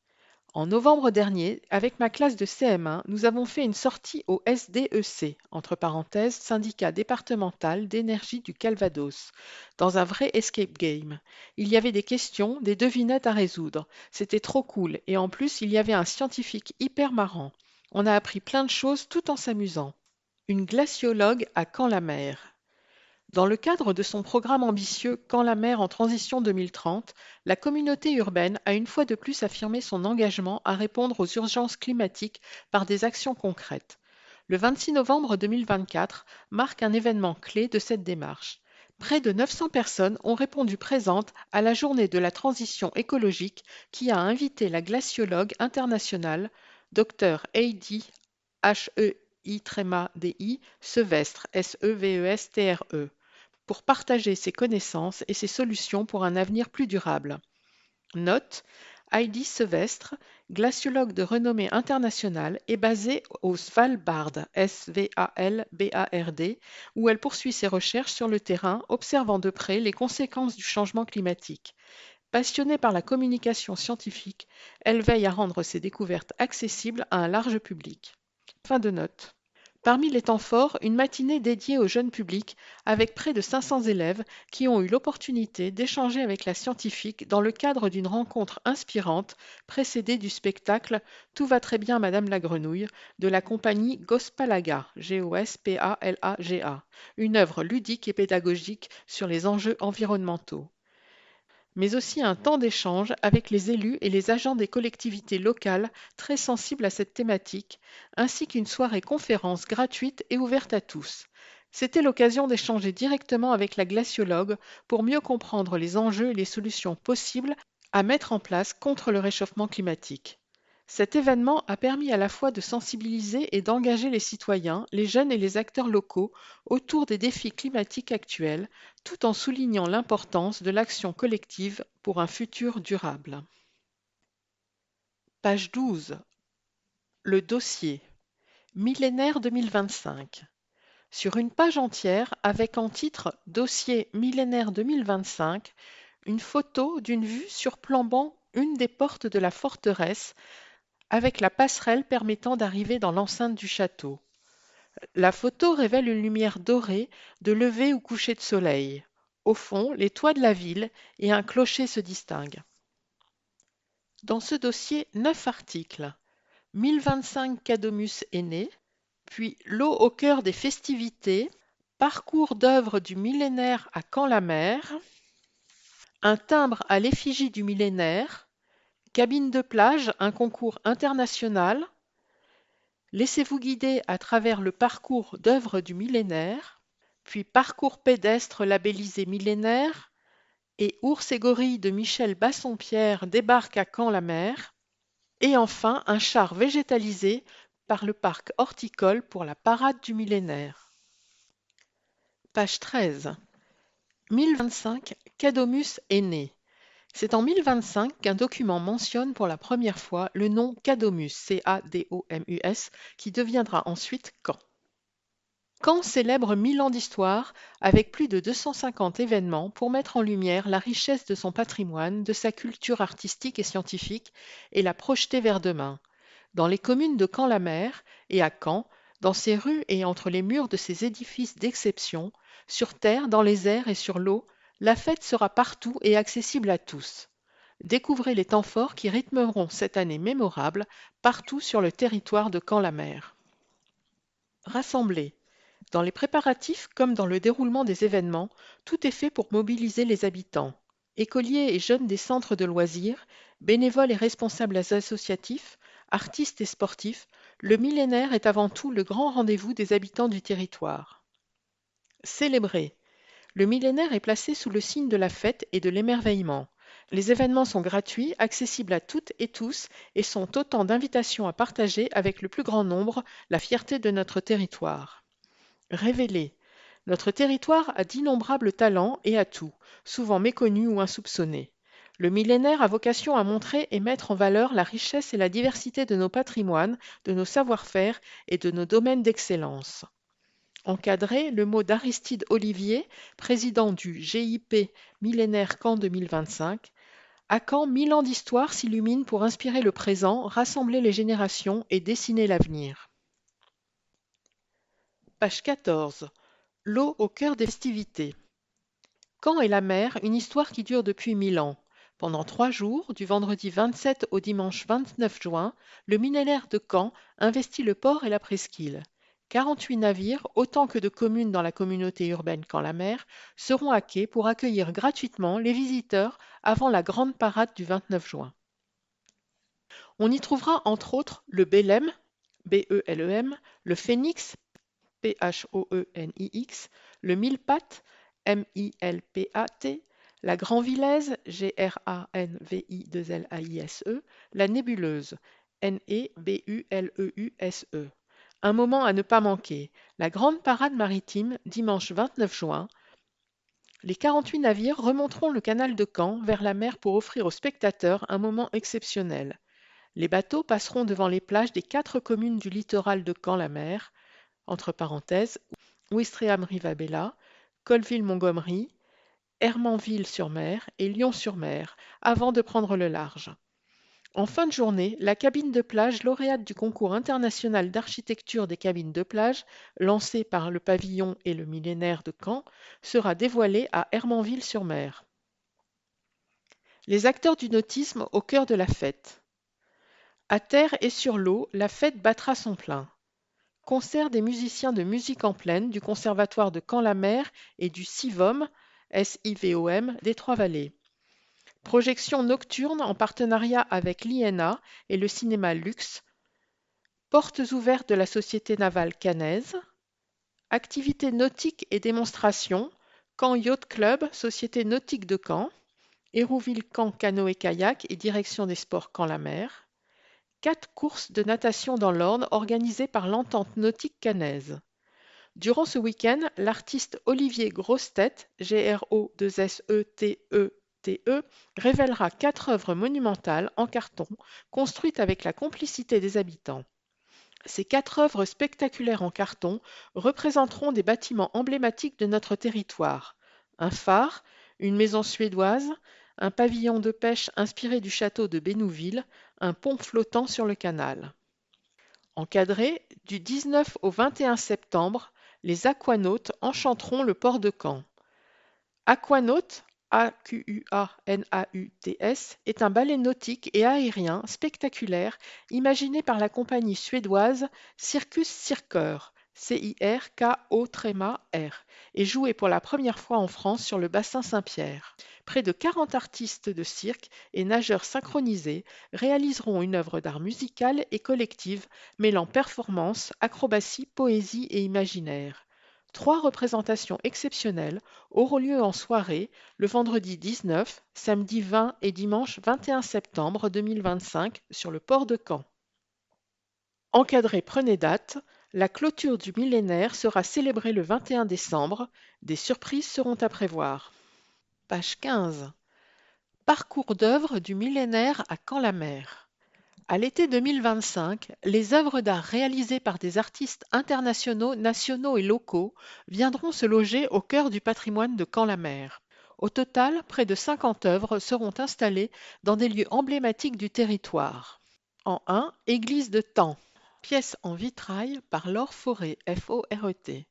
En novembre dernier, avec ma classe de CM1, nous avons fait une sortie au SDEC, entre parenthèses, syndicat départemental d'énergie du Calvados, dans un vrai escape game. Il y avait des questions, des devinettes à résoudre. C'était trop cool et en plus, il y avait un scientifique hyper marrant. On a appris plein de choses tout en s'amusant. Une glaciologue à Caen-la-Mer. Dans le cadre de son programme ambitieux Caen-la-Mer en transition 2030, la communauté urbaine a une fois de plus affirmé son engagement à répondre aux urgences climatiques par des actions concrètes. Le 26 novembre 2024 marque un événement clé de cette démarche. Près de 900 personnes ont répondu présentes à la journée de la transition écologique qui a invité la glaciologue internationale, Dr Heidi H-E-I-D-I Sevestre, S-E-V-E-S-T-R-E, pour partager ses connaissances et ses solutions pour un avenir plus durable. Note: Heidi Sevestre, glaciologue de renommée internationale, est basée au Svalbard, S-V-A-L-B-A-R-D, où elle poursuit ses recherches sur le terrain, observant de près les conséquences du changement climatique. Passionnée par la communication scientifique, elle veille à rendre ses découvertes accessibles à un large public. Fin de note. Parmi les temps forts, une matinée dédiée au jeune public avec près de 500 élèves qui ont eu l'opportunité d'échanger avec la scientifique dans le cadre d'une rencontre inspirante précédée du spectacle Tout va très bien Madame la Grenouille de la compagnie Gospalaga, Gospalaga, une œuvre ludique et pédagogique sur les enjeux environnementaux, mais aussi un temps d'échange avec les élus et les agents des collectivités locales très sensibles à cette thématique, ainsi qu'une soirée conférence gratuite et ouverte à tous. C'était l'occasion d'échanger directement avec la glaciologue pour mieux comprendre les enjeux et les solutions possibles à mettre en place contre le réchauffement climatique. Cet événement a permis à la fois de sensibiliser et d'engager les citoyens, les jeunes et les acteurs locaux autour des défis climatiques actuels, tout en soulignant l'importance de l'action collective pour un futur durable. Page 12. Le dossier. Millénaire 2025. Sur une page entière, avec en titre Dossier Millénaire 2025, une photo d'une vue surplombant une des portes de la forteresse avec la passerelle permettant d'arriver dans l'enceinte du château. La photo révèle une lumière dorée de lever ou coucher de soleil. Au fond, les toits de la ville et un clocher se distinguent. Dans ce dossier, 9 articles. 1025 Cadomus est né, puis L'eau au cœur des festivités, parcours d'œuvres du millénaire à Caen-la-Mer, un timbre à l'effigie du millénaire, cabine de plage, un concours international, laissez-vous guider à travers le parcours d'œuvres du millénaire, puis parcours pédestre labellisé millénaire, et Ours et gorilles de Michel Bassompierre débarquent à Caen-la-Mer, et enfin un char végétalisé par le parc horticole pour la parade du millénaire. Page 13. 1025, Cadomus est né. C'est en 1025 qu'un document mentionne pour la première fois le nom Cadomus, C-A-D-O-M-U-S, qui deviendra ensuite Caen. Caen célèbre 1000 ans d'histoire avec plus de 250 événements pour mettre en lumière la richesse de son patrimoine, de sa culture artistique et scientifique et la projeter vers demain. Dans les communes de Caen-la-Mer et à Caen, dans ses rues et entre les murs de ses édifices d'exception, sur terre, dans les airs et sur l'eau, la fête sera partout et accessible à tous. Découvrez les temps forts qui rythmeront cette année mémorable partout sur le territoire de Caen-la-Mer. Rassemblés. Dans les préparatifs comme dans le déroulement des événements, tout est fait pour mobiliser les habitants. Écoliers et jeunes des centres de loisirs, bénévoles et responsables associatifs, artistes et sportifs, le millénaire est avant tout le grand rendez-vous des habitants du territoire. Célébrer. Le millénaire est placé sous le signe de la fête et de l'émerveillement. Les événements sont gratuits, accessibles à toutes et tous et sont autant d'invitations à partager avec le plus grand nombre la fierté de notre territoire. Révéler. Notre territoire a d'innombrables talents et atouts, souvent méconnus ou insoupçonnés. Le millénaire a vocation à montrer et mettre en valeur la richesse et la diversité de nos patrimoines, de nos savoir-faire et de nos domaines d'excellence. Encadrer le mot d'Aristide Olivier, président du GIP Millénaire Caen 2025. À Caen, 1000 ans d'histoire s'illuminent pour inspirer le présent, rassembler les générations et dessiner l'avenir. Page 14. L'eau au cœur des festivités. Caen et la mer, une histoire qui dure depuis 1000 ans. Pendant 3 jours, du vendredi 27 au dimanche 29 juin, le millénaire de Caen investit le port et la presqu'île. 48 navires, autant que de communes dans la communauté urbaine Caen-la-Mer, seront à quai pour accueillir gratuitement les visiteurs avant la grande parade du 29 juin. On y trouvera entre autres le Bélem, B-E-L-E-M, le Phénix, P-H-O-E-N-I-X, le Mille-Pattes, M-I-L-P-A-T, la Grand-Vilaise, G-R-A-N-V-I-2-L-A-I-S-E, la Nébuleuse, N-E-B-U-L-E-U-S-E. Un moment à ne pas manquer, la grande parade maritime, dimanche 29 juin. Les 48 navires remonteront le canal de Caen vers la mer pour offrir aux spectateurs un moment exceptionnel. Les bateaux passeront devant les plages des 4 communes du littoral de Caen-la-Mer, entre parenthèses, Ouistreham-Rivabella, Colville-Montgomery, Hermanville-sur-Mer et Lyon-sur-Mer, avant de prendre le large. En fin de journée, la cabine de plage lauréate du concours international d'architecture des cabines de plage, lancé par le Pavillon et le Millénaire de Caen, sera dévoilée à Hermanville-sur-Mer. Les acteurs du nautisme au cœur de la fête. À terre et sur l'eau, la fête battra son plein. Concert des musiciens de musique en plaine du Conservatoire de Caen-la-Mer et du SIVOM, SIVOM des Trois-Vallées. Projection nocturne en partenariat avec l'INA et le cinéma Luxe. Portes ouvertes de la Société navale caennaise. Activités nautiques et démonstrations. Caen Yacht Club, Société nautique de Caen. Hérouville-Caen canoë-kayak et direction des sports Caen-la-Mer. 4 courses de natation dans l'Orne organisées par l'Entente nautique caennaise. Durant ce week-end, l'artiste Olivier Grossetête, Grossetete, révélera 4 œuvres monumentales en carton construites avec la complicité des habitants. Ces 4 œuvres spectaculaires en carton représenteront des bâtiments emblématiques de notre territoire. Un phare, une maison suédoise, un pavillon de pêche inspiré du château de Bénouville, un pont flottant sur le canal. Encadrés, du 19 au 21 septembre, les aquanautes enchanteront le port de Caen. Aquanaut, AQUANAUTS, est un ballet nautique et aérien spectaculaire imaginé par la compagnie suédoise Cirkus Cirkör, CIRKO-R, et joué pour la première fois en France sur le bassin Saint-Pierre. Près de 40 artistes de cirque et nageurs synchronisés réaliseront une œuvre d'art musicale et collective mêlant performance, acrobatie, poésie et imaginaire. 3 représentations exceptionnelles auront lieu en soirée le vendredi 19, samedi 20 et dimanche 21 septembre 2025 sur le port de Caen. Encadré prenez date, la clôture du millénaire sera célébrée le 21 décembre. Des surprises seront à prévoir. Page 15. Parcours d'œuvres du millénaire à Caen-la-Mer. À l'été 2025, les œuvres d'art réalisées par des artistes internationaux, nationaux et locaux viendront se loger au cœur du patrimoine de Caen-la-Mer. Au total, près de 50 œuvres seront installées dans des lieux emblématiques du territoire. En 1, Église de Thaon, pièce en vitrail par Laure Forêt, FORET.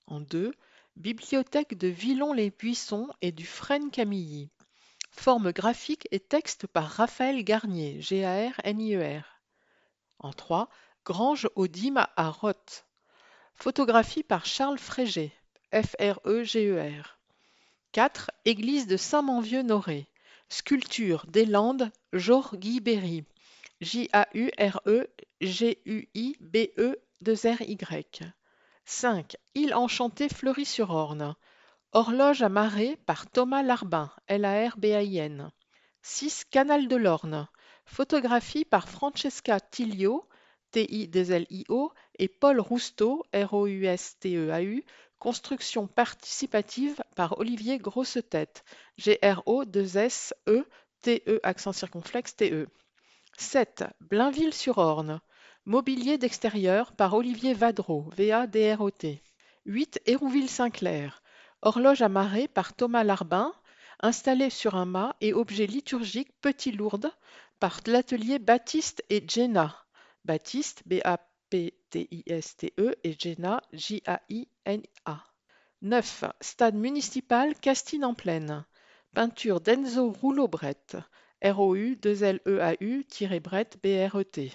En 2, Bibliothèque de Villons-les-Buissons et du Frêne Camilly. Forme graphique et texte par Raphaël Garnier, GARNIER. En 3, Grange aux Dîmes à Roth. Photographie par Charles Fréger, FREGER. 4, Église de Saint-Manvieux-Noré. Sculpture des Landes, Georgui Berry, JAUREGUIBE2RY. 5, Île enchantée Fleury-sur-Orne. Horloge à marée par Thomas Larbin, LARBAIN. 6, Canal de l'Orne. Photographie par Francesca Tiglio, TILIO, et Paul Rousteau, ROUSTEAU. Construction participative par Olivier Grossetête, GRO2SE, TE. 7, Blainville-sur-Orne. Mobilier d'extérieur par Olivier Vadreau, VADROT. 8, Hérouville-Saint-Clair. Horloge à marée par Thomas Larbin, installée sur un mât et objet liturgique Petit Lourdes par l'atelier Baptiste et Jenna. Baptiste, BAPTISTE, et Jenna, JAINA. 9, Stade municipal Castines-en-Plaine. Peinture d'Enzo Rouleau-Brett, ROU2LEAU-Brett, BRET.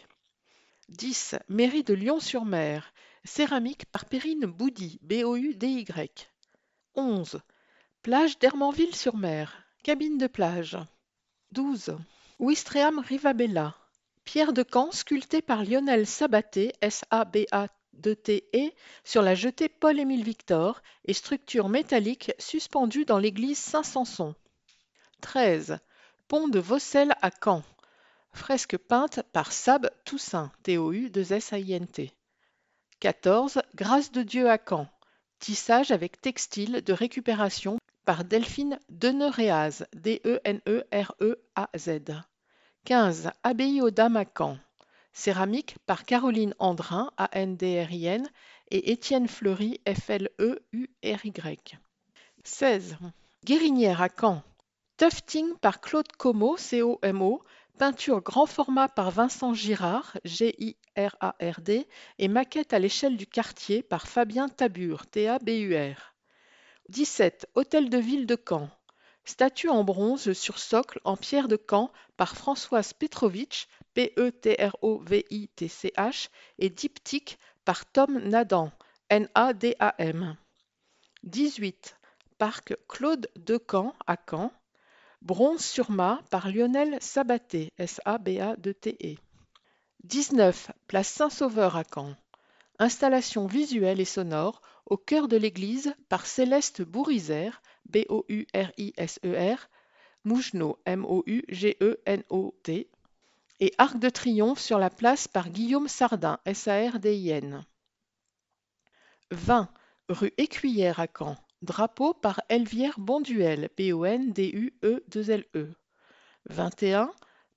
10, Mairie de Lyon-sur-Mer. Céramique par Perrine Boudy, BOUDY. 11, Plage d'Hermanville-sur-Mer. Cabine de plage. 12, Ouistreham-Rivabella. Pierre de Caen sculptée par Lionel Sabaté, SABA2TE, sur la jetée Paul-Émile Victor et structure métallique suspendue dans l'église Saint-Samson. 13, Pont de Vaucelles à Caen. Fresque peinte par Sab Toussaint, TOU2SAINT. 14, Grâce de Dieu à Caen. Tissage avec textile de récupération par Delphine Deneréaz, DENEREAZ. 15. Abbaye aux Dames à Caen. Céramique par Caroline Andrin, ANDRIN, et Étienne Fleury, FLEURY. 16. Guérinière à Caen. Tufting par Claude Como, COMO, peinture grand format par Vincent Girard, GIRARD, et maquette à l'échelle du quartier par Fabien Tabur, TABUR. 17. Hôtel de ville de Caen. Statue en bronze sur socle en pierre de Caen par Françoise Petrovitch, PETROVITCH, et diptyque par Tom Nadan, NADAM. 18. Parc Claude Decamps à Caen. Bronze sur mât par Lionel Sabaté, SABADTE. 19. Place Saint-Sauveur à Caen. Installation visuelle et sonore au cœur de l'église par Céleste Bouriser, BOURISER, Mougenot, MOUGENOT, et Arc de Triomphe sur la place par Guillaume Sardin, SARDIN. 20. Rue Écuyère à Caen. Drapeau par Elvière Bonduel, BONDUE2LE. 21.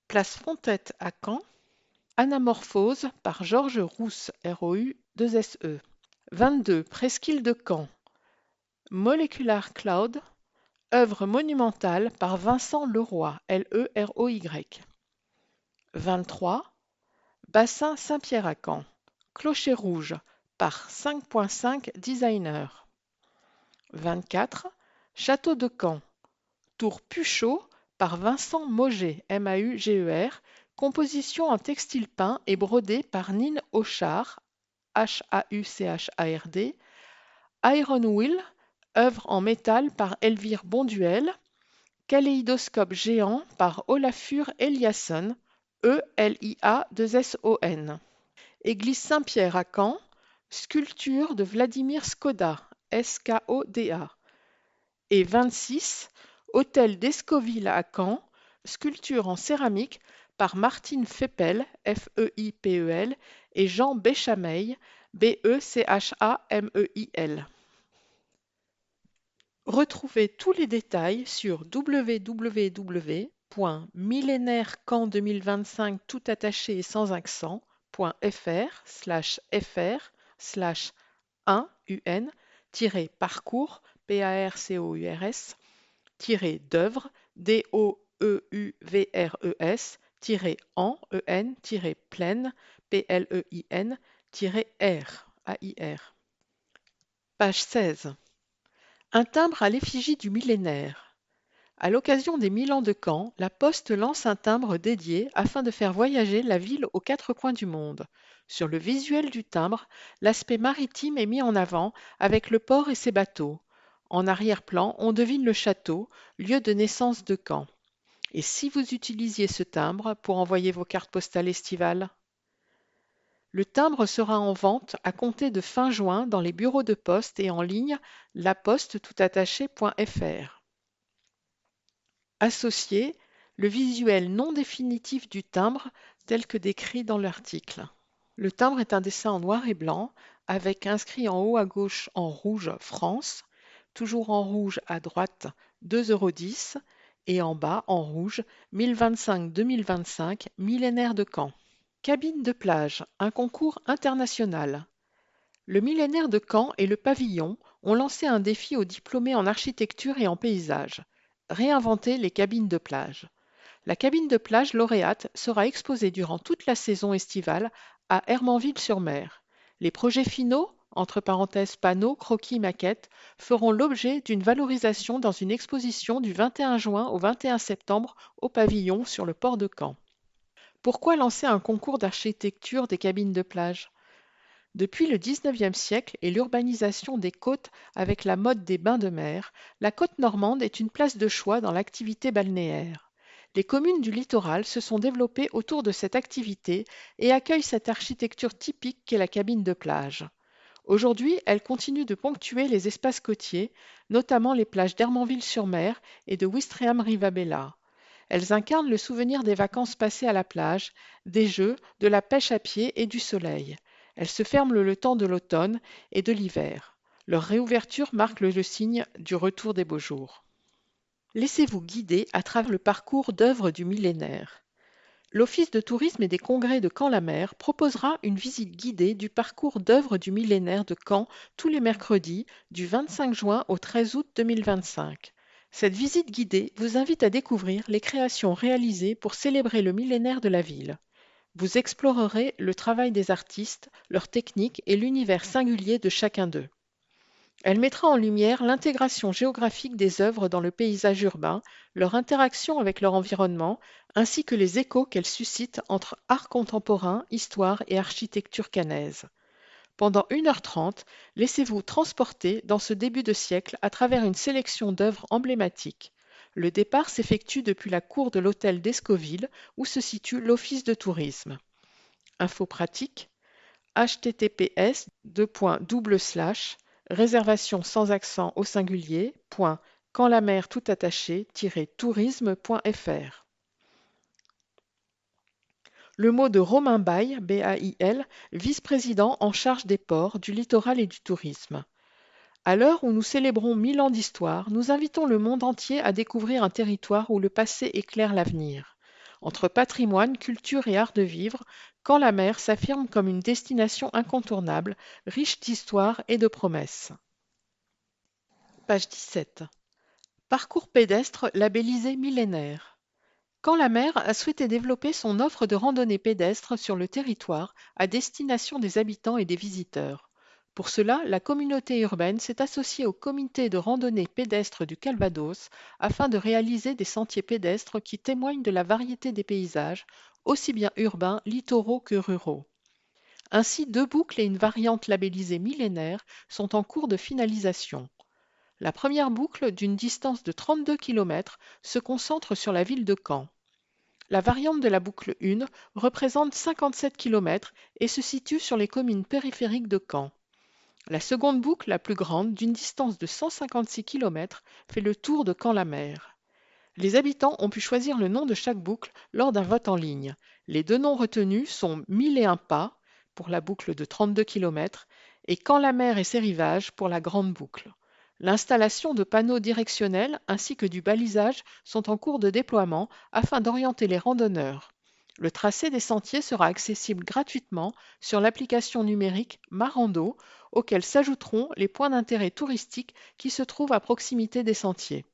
Place Fontette à Caen. Anamorphose par Georges Rousse, ROU2SE. 22. Presqu'île de Caen. Molecular Cloud, œuvre monumentale par Vincent Leroy, LEROY. 23. Bassin Saint-Pierre à Caen. Clocher rouge par 5.5 Designer. 24. Château de Caen. Tour Puchot par Vincent Mauger, MAUGER, composition en textile peint et brodé par Nine Auchard, HAUCHARD. Iron Wheel, œuvre en métal par Elvire Bonduel. Kaléidoscope géant par Olafur Eliasson, ELIA2SON. Église Saint-Pierre à Caen, sculpture de Vladimir Skoda, SKODA. Et 26. Hôtel d'Escoville à Caen, sculpture en céramique par Martine Feppel, FEIPEL, et Jean Béchameil, BECHAMEIL. Retrouvez tous les détails sur www.millenairecamp2025 tout attaché et sans accent.fr/fr/1un-parcours d'œuvres DOEUVRES-en-pleine plein-r. Page 16. Un timbre à l'effigie du millénaire. À l'occasion des 1000 ans de Caen, la Poste lance un timbre dédié afin de faire voyager la ville aux quatre coins du monde. Sur le visuel du timbre, l'aspect maritime est mis en avant avec le port et ses bateaux. En arrière-plan, on devine le château, lieu de naissance de Caen. Et si vous utilisiez ce timbre pour envoyer vos cartes postales estivales? Le timbre sera en vente à compter de fin juin dans les bureaux de poste et en ligne laposte-toutattaché.fr. Associé, le visuel non définitif du timbre tel que décrit dans l'article. Le timbre est un dessin en noir et blanc avec inscrit en haut à gauche en rouge France, toujours en rouge à droite 2,10 € et en bas en rouge 1025-2025 millénaire de Caen. Cabine de plage, un concours international. Le millénaire de Caen et le pavillon ont lancé un défi aux diplômés en architecture et en paysage. Réinventer les cabines de plage. La cabine de plage lauréate sera exposée durant toute la saison estivale à Hermanville-sur-Mer. Les projets finaux, entre parenthèses panneaux, croquis, maquettes, feront l'objet d'une valorisation dans une exposition du 21 juin au 21 septembre au pavillon sur le port de Caen. Pourquoi lancer un concours d'architecture des cabines de plage? Depuis le XIXe siècle et l'urbanisation des côtes avec la mode des bains de mer, la côte normande est une place de choix dans l'activité balnéaire. Les communes du littoral se sont développées autour de cette activité et accueillent cette architecture typique qu'est la cabine de plage. Aujourd'hui, elle continue de ponctuer les espaces côtiers, notamment les plages d'Hermanville-sur-Mer et de Ouistreham-Rivabella. Elles incarnent le souvenir des vacances passées à la plage, des jeux, de la pêche à pied et du soleil. Elles se ferment le temps de l'automne et de l'hiver. Leur réouverture marque le signe du retour des beaux jours. Laissez-vous guider à travers le parcours d'œuvres du millénaire. L'Office de tourisme et des congrès de Caen-la-Mer proposera une visite guidée du parcours d'œuvres du millénaire de Caen tous les mercredis du 25 juin au 13 août 2025. Cette visite guidée vous invite à découvrir les créations réalisées pour célébrer le millénaire de la ville. Vous explorerez le travail des artistes, leurs techniques et l'univers singulier de chacun d'eux. Elle mettra en lumière l'intégration géographique des œuvres dans le paysage urbain, leur interaction avec leur environnement, ainsi que les échos qu'elles suscitent entre art contemporain, histoire et architecture caennaise. Pendant 1h30, laissez-vous transporter dans ce début de siècle à travers une sélection d'œuvres emblématiques. Le départ s'effectue depuis la cour de l'hôtel d'Escoville, où se situe l'Office de tourisme. Info pratique https://réservation sans accent au singulier .quandlamer tout attaché tourisme.fr. Le mot de Romain Bail, B-A-I-L, vice-président en charge des ports, du littoral et du tourisme. À l'heure où nous célébrons 1000 ans d'histoire, nous invitons le monde entier à découvrir un territoire où le passé éclaire l'avenir. Entre patrimoine, culture et art de vivre, Caen-la-Mer s'affirme comme une destination incontournable, riche d'histoire et de promesses. Page 17. Parcours pédestre labellisé millénaire. Caen-la-Mer a souhaité développer son offre de randonnée pédestre sur le territoire à destination des habitants et des visiteurs. Pour cela, la communauté urbaine s'est associée au comité de randonnée pédestre du Calvados afin de réaliser des sentiers pédestres qui témoignent de la variété des paysages, aussi bien urbains, littoraux que ruraux. Ainsi, 2 boucles et une variante labellisée millénaire sont en cours de finalisation. La première boucle, d'une distance de 32 km, se concentre sur la ville de Caen. La variante de la boucle 1 représente 57 km et se situe sur les communes périphériques de Caen. La seconde boucle, la plus grande, d'une distance de 156 km, fait le tour de Caen-la-Mer. Les habitants ont pu choisir le nom de chaque boucle lors d'un vote en ligne. Les 2 noms retenus sont 1001 pas pour la boucle de 32 km et Caen-la-Mer et ses rivages pour la grande boucle. L'installation de panneaux directionnels ainsi que du balisage sont en cours de déploiement afin d'orienter les randonneurs. Le tracé des sentiers sera accessible gratuitement sur l'application numérique Marando, auquel s'ajouteront les points d'intérêt touristique qui se trouvent à proximité des sentiers.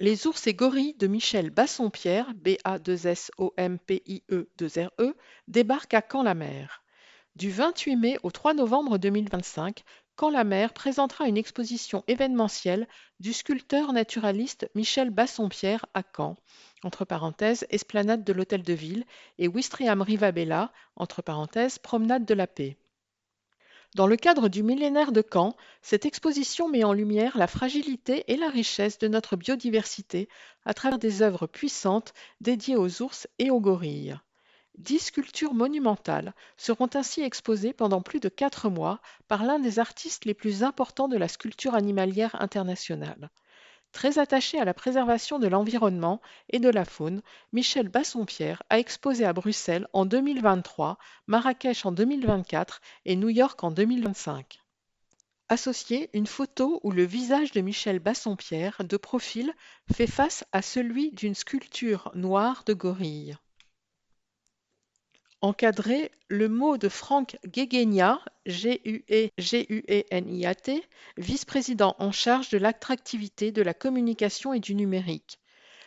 Les ours et gorilles de Michel Bassompierre, B-A-2-S-O-M-P-I-E-2-R-E, débarquent à Caen-la-Mer. Du 28 mai au 3 novembre 2025, Caen-la-Mer présentera une exposition événementielle du sculpteur naturaliste Michel Bassompierre à Caen, entre parenthèses, esplanade de l'Hôtel de Ville, et Ouistreham Rivabella, entre parenthèses, promenade de la Paix. Dans le cadre du millénaire de Caen, cette exposition met en lumière la fragilité et la richesse de notre biodiversité à travers des œuvres puissantes dédiées aux ours et aux gorilles. 10 sculptures monumentales seront ainsi exposées pendant plus de 4 mois par l'un des artistes les plus importants de la sculpture animalière internationale. Très attaché à la préservation de l'environnement et de la faune, Michel Bassompierre a exposé à Bruxelles en 2023, Marrakech en 2024 et New York en 2025. Associée, une photo où le visage de Michel Bassompierre, de profil, fait face à celui d'une sculpture noire de gorille. Encadré, le mot de Franck Guéguéniat, Gueniat, vice-président en charge de l'attractivité, de la communication et du numérique.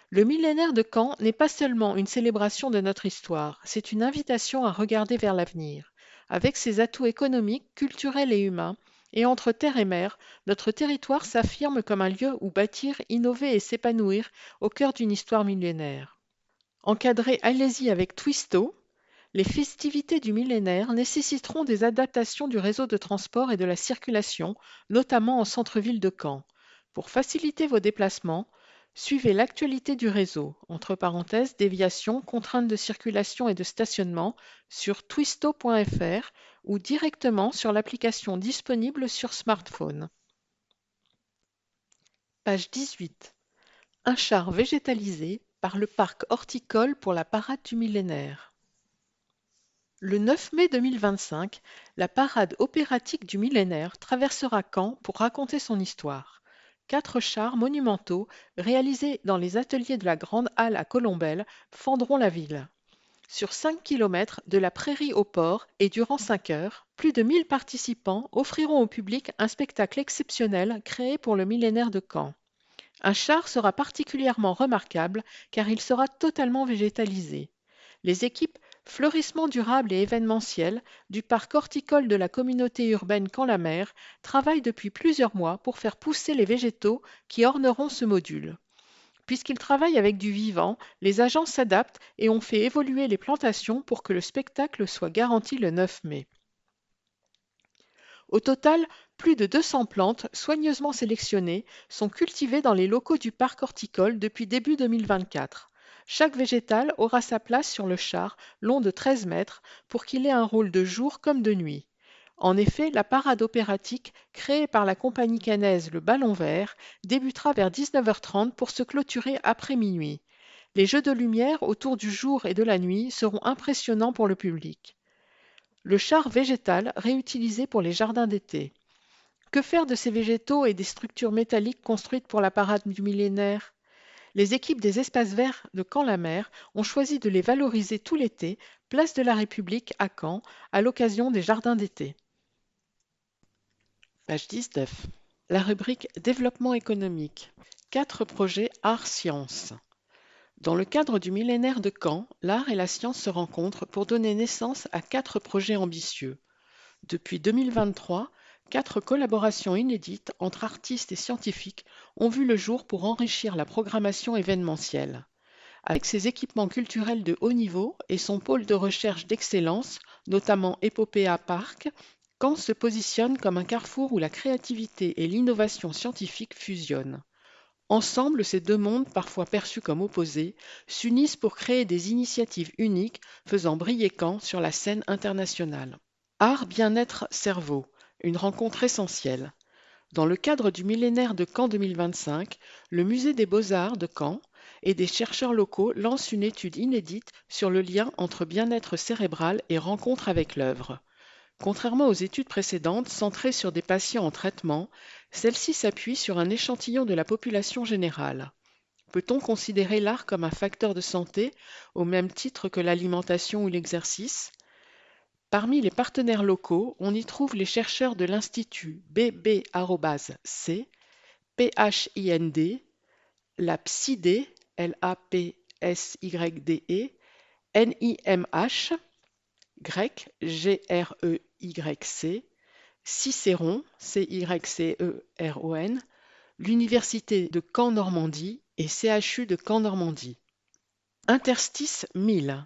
Le millénaire de Caen n'est pas seulement une célébration de notre histoire, c'est une invitation à regarder vers l'avenir. Avec ses atouts économiques, culturels et humains, et entre terre et mer, notre territoire s'affirme comme un lieu où bâtir, innover et s'épanouir au cœur d'une histoire millénaire. Encadré, allez-y avec Twisto. Les festivités du millénaire nécessiteront des adaptations du réseau de transport et de la circulation, notamment en centre-ville de Caen. Pour faciliter vos déplacements, suivez l'actualité du réseau, entre parenthèses, déviations, contraintes de circulation et de stationnement, sur twisto.fr ou directement sur l'application disponible sur smartphone. Page 18. Un char végétalisé par le parc horticole pour la parade du millénaire. Le 9 mai 2025, la parade opératique du millénaire traversera Caen pour raconter son histoire. 4 chars monumentaux, réalisés dans les ateliers de la Grande Halle à Colombelles, fendront la ville. sur 5 km de la prairie au port et durant 5 heures, plus de 1000 participants offriront au public un spectacle exceptionnel créé pour le millénaire de Caen. Un char sera particulièrement remarquable car il sera totalement végétalisé. Les équipes Fleurissement durable et événementiel du parc horticole de la communauté urbaine Caen-la-Mer travaillent depuis plusieurs mois pour faire pousser les végétaux qui orneront ce module. Puisqu'ils travaillent avec du vivant, les agents s'adaptent et ont fait évoluer les plantations pour que le spectacle soit garanti le 9 mai. Au total, plus de 200 plantes, soigneusement sélectionnées, sont cultivées dans les locaux du parc horticole depuis début 2024. Chaque végétal aura sa place sur le char, long de 13 mètres, pour qu'il ait un rôle de jour comme de nuit. En effet, la parade opératique, créée par la compagnie caennaise Le Ballon Vert, débutera vers 19h30 pour se clôturer après minuit. Les jeux de lumière autour du jour et de la nuit seront impressionnants pour le public. Le char végétal réutilisé pour les jardins d'été. Que faire de ces végétaux et des structures métalliques construites pour la parade du millénaire? Les équipes des espaces verts de Caen-la-Mer ont choisi de les valoriser tout l'été, place de la République à Caen, à l'occasion des jardins d'été. Page 19. La rubrique Développement économique. 4 projets Art-Sciences. Dans le cadre du millénaire de Caen, l'art et la science se rencontrent pour donner naissance à 4 projets ambitieux. Depuis 2023, 4 collaborations inédites entre artistes et scientifiques ont vu le jour pour enrichir la programmation événementielle. Avec ses équipements culturels de haut niveau et son pôle de recherche d'excellence, notamment Epopéa Park, Caen se positionne comme un carrefour où la créativité et l'innovation scientifique fusionnent. Ensemble, ces deux mondes, parfois perçus comme opposés, s'unissent pour créer des initiatives uniques faisant briller Caen sur la scène internationale. Art, bien-être, cerveau, une rencontre essentielle. Dans le cadre du millénaire de Caen 2025, le Musée des Beaux-Arts de Caen et des chercheurs locaux lancent une étude inédite sur le lien entre bien-être cérébral et rencontre avec l'œuvre. Contrairement aux études précédentes centrées sur des patients en traitement, celle-ci s'appuie sur un échantillon de la population générale. Peut-on considérer l'art comme un facteur de santé au même titre que l'alimentation ou l'exercice? Parmi les partenaires locaux, on y trouve les chercheurs de l'Institut BB@C, PHIND, la PSYDE, LAPSYDE, NIMH, grec GREYC, Cicéron, CYCERON, l'Université de Caen-Normandie et CHU de Caen-Normandie. Interstice 1000.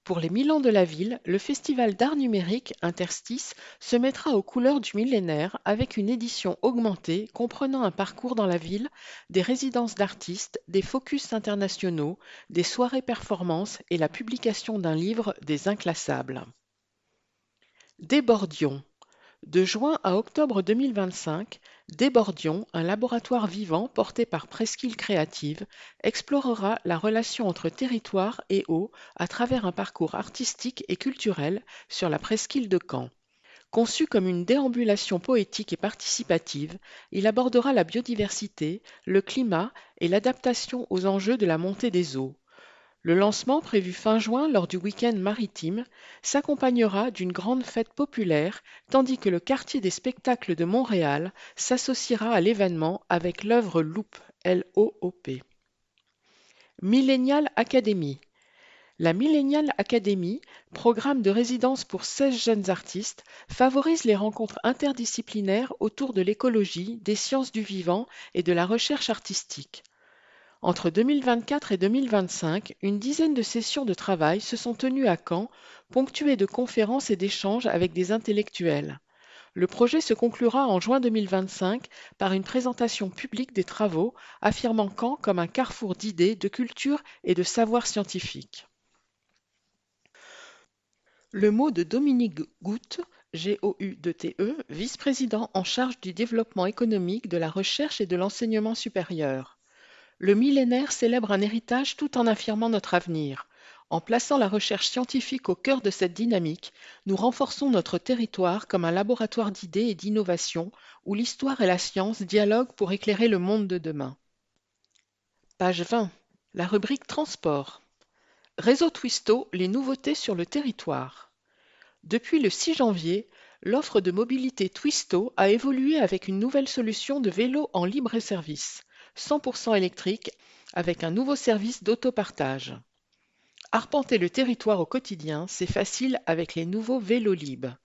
Pour les 1000 ans de la ville, le festival d'art numérique Interstice se mettra aux couleurs du millénaire avec une édition augmentée comprenant un parcours dans la ville, des résidences d'artistes, des focus internationaux, des soirées performances et la publication d'un livre des inclassables. Débordion. De juin à octobre 2025, Débordion, un laboratoire vivant porté par Presqu'île Créative, explorera la relation entre territoire et eau à travers un parcours artistique et culturel sur la presqu'île de Caen. Conçu comme une déambulation poétique et participative, il abordera la biodiversité, le climat et l'adaptation aux enjeux de la montée des eaux. Le lancement, prévu fin juin lors du week-end maritime, s'accompagnera d'une grande fête populaire, tandis que le quartier des spectacles de Montréal s'associera à l'événement avec l'œuvre Loop, L-O-O-P. Millennial Academy. La Millennial Academy, programme de résidence pour 16 jeunes artistes, favorise les rencontres interdisciplinaires autour de l'écologie, des sciences du vivant et de la recherche artistique. Entre 2024 et 2025, une dizaine de sessions de travail se sont tenues à Caen, ponctuées de conférences et d'échanges avec des intellectuels. Le projet se conclura en juin 2025 par une présentation publique des travaux, affirmant Caen comme un carrefour d'idées, de culture et de savoir scientifique. Le mot de Dominique Goutte, G-O-U-2-T-E, vice-président en charge du développement économique, de la recherche et de l'enseignement supérieur. Le millénaire célèbre un héritage tout en affirmant notre avenir. En plaçant la recherche scientifique au cœur de cette dynamique, nous renforçons notre territoire comme un laboratoire d'idées et d'innovation où l'histoire et la science dialoguent pour éclairer le monde de demain. Page 20. La rubrique Transport. Réseau Twisto, les nouveautés sur le territoire. Depuis le 6 janvier, l'offre de mobilité Twisto a évolué avec une nouvelle solution de vélo en libre-service, 100% électrique, avec un nouveau service d'autopartage. Arpenter le territoire au quotidien, c'est facile avec les nouveaux vélos libres.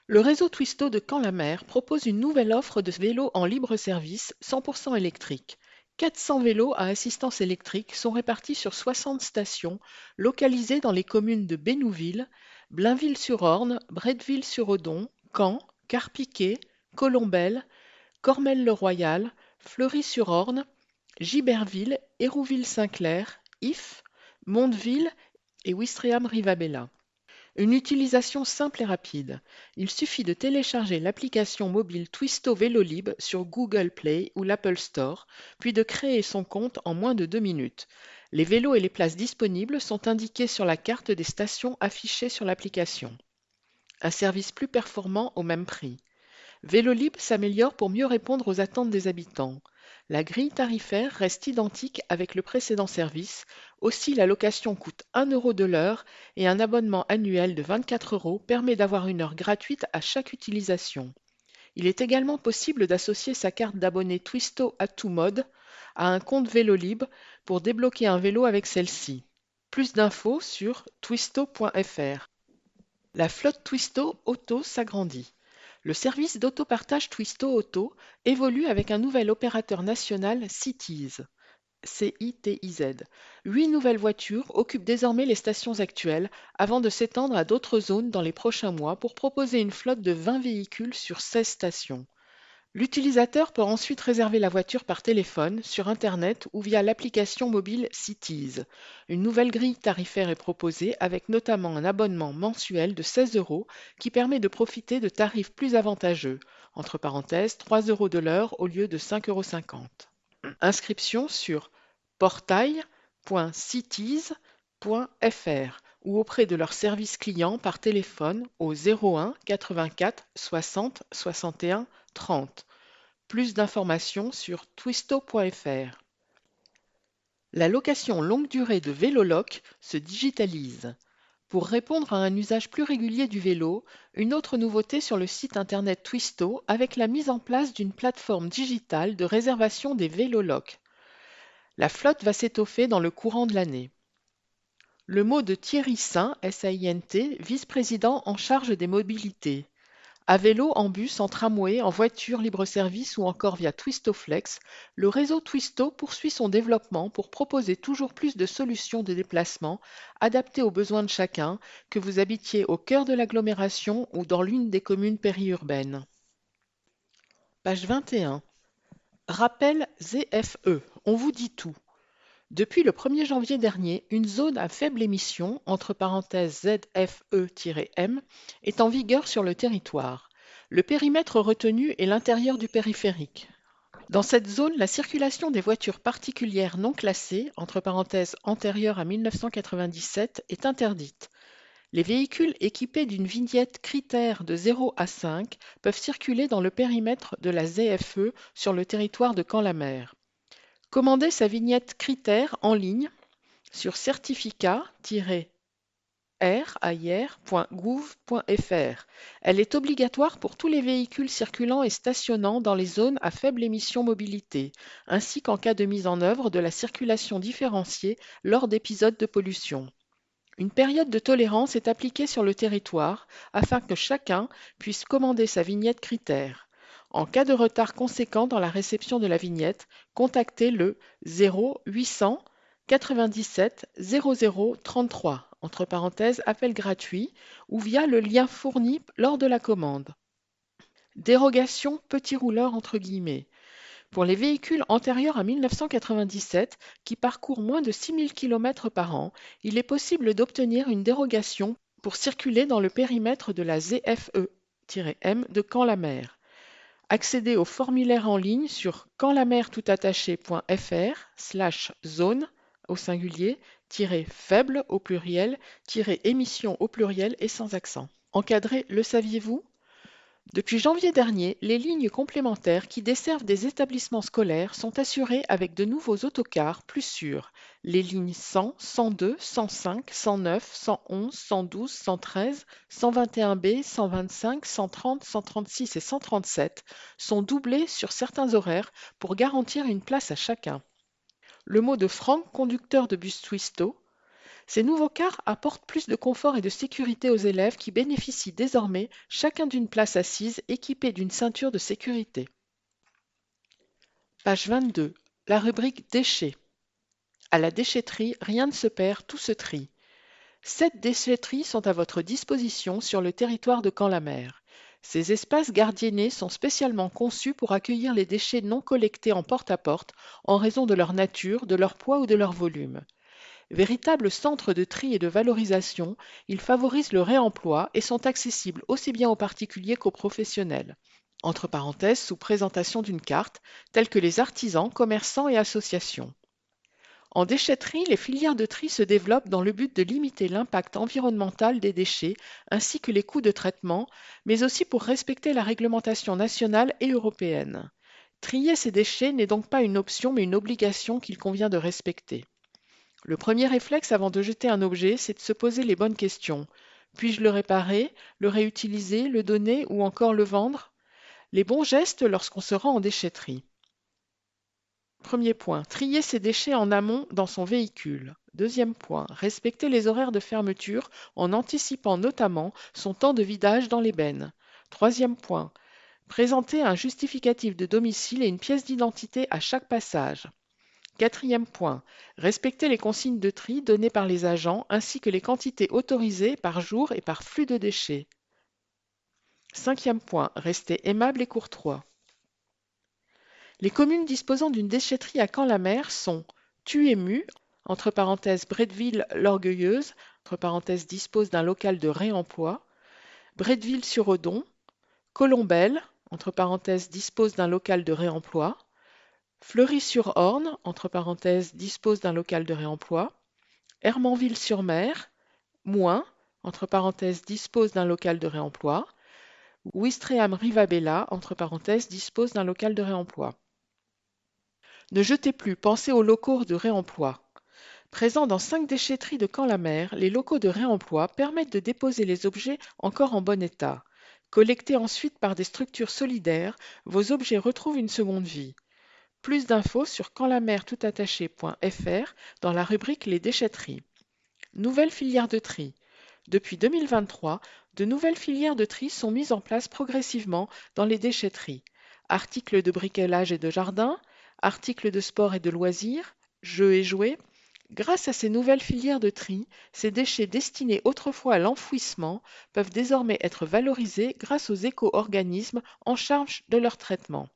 Le réseau Twisto de Caen-la-Mer propose une nouvelle offre de vélos en libre-service 100% électrique. 400 vélos à assistance électrique sont répartis sur 60 stations localisées dans les communes de Bénouville, Blainville-sur-Orne, Bretteville-sur-Odon, Caen, Carpiquet, Colombelles, Cormelles-le-Royal, Fleury-sur-Orne, Giberville, Hérouville-Saint-Clair, Ifs, Mondeville et Ouistreham-Rivabella. Une utilisation simple et rapide. Il suffit de télécharger l'application mobile Twisto Vélolib sur Google Play ou l'Apple Store, puis de créer son compte en moins de 2 minutes. Les vélos et les places disponibles sont indiqués sur la carte des stations affichées sur l'application. Un service plus performant au même prix. Vélolib s'améliore pour mieux répondre aux attentes des habitants. La grille tarifaire reste identique avec le précédent service. Aussi, la location coûte 1 euro de l'heure et un abonnement annuel de 24 euros permet d'avoir une heure gratuite à chaque utilisation. Il est également possible d'associer sa carte d'abonné Twisto à tout mode à un compte Vélolib pour débloquer un vélo avec celle-ci. Plus d'infos sur twisto.fr. La flotte Twisto Auto s'agrandit. Le service d'autopartage Twisto Auto évolue avec un nouvel opérateur national Citiz. CITIZ. 8 nouvelles voitures occupent désormais les stations actuelles avant de s'étendre à d'autres zones dans les prochains mois pour proposer une flotte de 20 véhicules sur 16 stations. L'utilisateur peut ensuite réserver la voiture par téléphone, sur Internet ou via l'application mobile Citiz. Une nouvelle grille tarifaire est proposée avec notamment un abonnement mensuel de 16 euros qui permet de profiter de tarifs plus avantageux, entre parenthèses 3 euros de l'heure au lieu de 5,50 euros. Inscription sur portail.citiz.fr ou auprès de leur service client par téléphone au 01 84 60 61 30. Plus d'informations sur twisto.fr. La location longue durée de Véloloc se digitalise. Pour répondre à un usage plus régulier du vélo, une autre nouveauté sur le site internet Twisto avec la mise en place d'une plateforme digitale de réservation des Vélolocs. La flotte va s'étoffer dans le courant de l'année. Le mot de Thierry Saint, S-A-I-N-T, vice-président en charge des mobilités. À vélo, en bus, en tramway, en voiture libre-service ou encore via TwistoFlex, le réseau Twisto poursuit son développement pour proposer toujours plus de solutions de déplacement adaptées aux besoins de chacun, que vous habitiez au cœur de l'agglomération ou dans l'une des communes périurbaines. Page 21. Rappel ZFE. On vous dit tout. Depuis le 1er janvier dernier, une zone à faible émission, entre parenthèses ZFE-M, est en vigueur sur le territoire. Le périmètre retenu est l'intérieur du périphérique. Dans cette zone, la circulation des voitures particulières non classées, entre parenthèses antérieures à 1997, est interdite. Les véhicules équipés d'une vignette critère de 0 à 5 peuvent circuler dans le périmètre de la ZFE sur le territoire de Caen-la-Mer. Commandez sa vignette critère en ligne sur certificat-r.gouv.fr. Elle est obligatoire pour tous les véhicules circulant et stationnant dans les zones à faible émission mobilité, ainsi qu'en cas de mise en œuvre de la circulation différenciée lors d'épisodes de pollution. Une période de tolérance est appliquée sur le territoire afin que chacun puisse commander sa vignette critère. En cas de retard conséquent dans la réception de la vignette, contactez le 0800 97 00 33, entre parenthèses appel gratuit, ou via le lien fourni lors de la commande. Dérogation petit rouleur entre guillemets. Pour les véhicules antérieurs à 1997 qui parcourent moins de 6000 km par an, il est possible d'obtenir une dérogation pour circuler dans le périmètre de la ZFE-M de Caen-la-Mer. Accédez au formulaire en ligne sur caenslamer-toutattaché.fr/zone au singulier -faible au pluriel -émission au pluriel et sans accent. Encadré, le saviez-vous ? Depuis janvier dernier, les lignes complémentaires qui desservent des établissements scolaires sont assurées avec de nouveaux autocars plus sûrs. Les lignes 100, 102, 105, 109, 111, 112, 113, 121B, 125, 130, 136 et 137 sont doublées sur certains horaires pour garantir une place à chacun. Le mot de Franck, conducteur de bus Twisto: ces nouveaux cars apportent plus de confort et de sécurité aux élèves qui bénéficient désormais chacun d'une place assise équipée d'une ceinture de sécurité. Page 22. La rubrique déchets. À la déchetterie, rien ne se perd, tout se trie. 7 déchetteries sont à votre disposition sur le territoire de Camp-la-Mer. Ces espaces gardiennés sont spécialement conçus pour accueillir les déchets non collectés en porte-à-porte en raison de leur nature, de leur poids ou de leur volume. Véritables centres de tri et de valorisation, ils favorisent le réemploi et sont accessibles aussi bien aux particuliers qu'aux professionnels. Entre parenthèses, sous présentation d'une carte, tels que les artisans, commerçants et associations. En déchetterie, les filières de tri se développent dans le but de limiter l'impact environnemental des déchets ainsi que les coûts de traitement, mais aussi pour respecter la réglementation nationale et européenne. Trier ces déchets n'est donc pas une option mais une obligation qu'il convient de respecter. Le premier réflexe avant de jeter un objet, c'est de se poser les bonnes questions. Puis-je le réparer, le réutiliser, le donner ou encore le vendre? Les bons gestes lorsqu'on se rend en déchetterie. Premier point, trier ses déchets en amont dans son véhicule. Deuxième point, respecter les horaires de fermeture en anticipant notamment son temps de vidage dans les bennes. Troisième point, présenter un justificatif de domicile et une pièce d'identité à chaque passage. Quatrième point, respecter les consignes de tri données par les agents ainsi que les quantités autorisées par jour et par flux de déchets. Cinquième point, rester aimable et courtois. Les communes disposant d'une déchetterie à Camp-la-Mer sont Tuému, entre parenthèses Bretteville-l'Orgueilleuse, entre parenthèses dispose d'un local de réemploi, Bretteville-sur-Odon, Colombelle, entre parenthèses dispose d'un local de réemploi, Fleury-sur-Orne, entre parenthèses dispose d'un local de réemploi, Hermanville-sur-Mer, Moin, entre parenthèses dispose d'un local de réemploi, Ouistreham-Rivabella, entre parenthèses dispose d'un local de réemploi. Ne jetez plus, pensez aux locaux de réemploi. Présents dans 5 déchetteries de Camp-la-Mer, les locaux de réemploi permettent de déposer les objets encore en bon état. Collectés ensuite par des structures solidaires, vos objets retrouvent une seconde vie. Plus d'infos sur campslamer.fr dans la rubrique Les déchetteries. Nouvelle filière de tri. Depuis 2023, de nouvelles filières de tri sont mises en place progressivement dans les déchetteries. Articles de bricolage et de jardin, articles de sport et de loisirs, jeux et jouets. Grâce à ces nouvelles filières de tri, ces déchets destinés autrefois à l'enfouissement peuvent désormais être valorisés grâce aux éco-organismes en charge de leur traitement.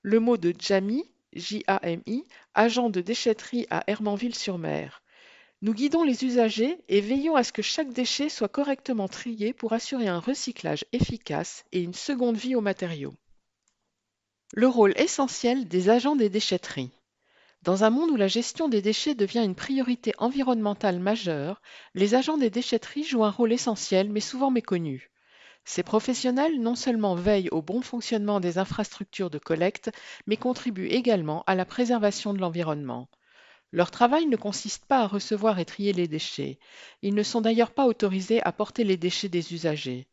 Le mot de Jami, J-A-M-I, agent de déchetterie à Hermanville-sur-Mer. Nous guidons les usagers et veillons à ce que chaque déchet soit correctement trié pour assurer un recyclage efficace et une seconde vie aux matériaux. Le rôle essentiel des agents des déchetteries. Dans un monde où la gestion des déchets devient une priorité environnementale majeure, les agents des déchetteries jouent un rôle essentiel mais souvent méconnu. Ces professionnels non seulement veillent au bon fonctionnement des infrastructures de collecte, mais contribuent également à la préservation de l'environnement. Leur travail ne consiste pas à recevoir et trier les déchets. Ils ne sont d'ailleurs pas autorisés à porter les déchets des usagers.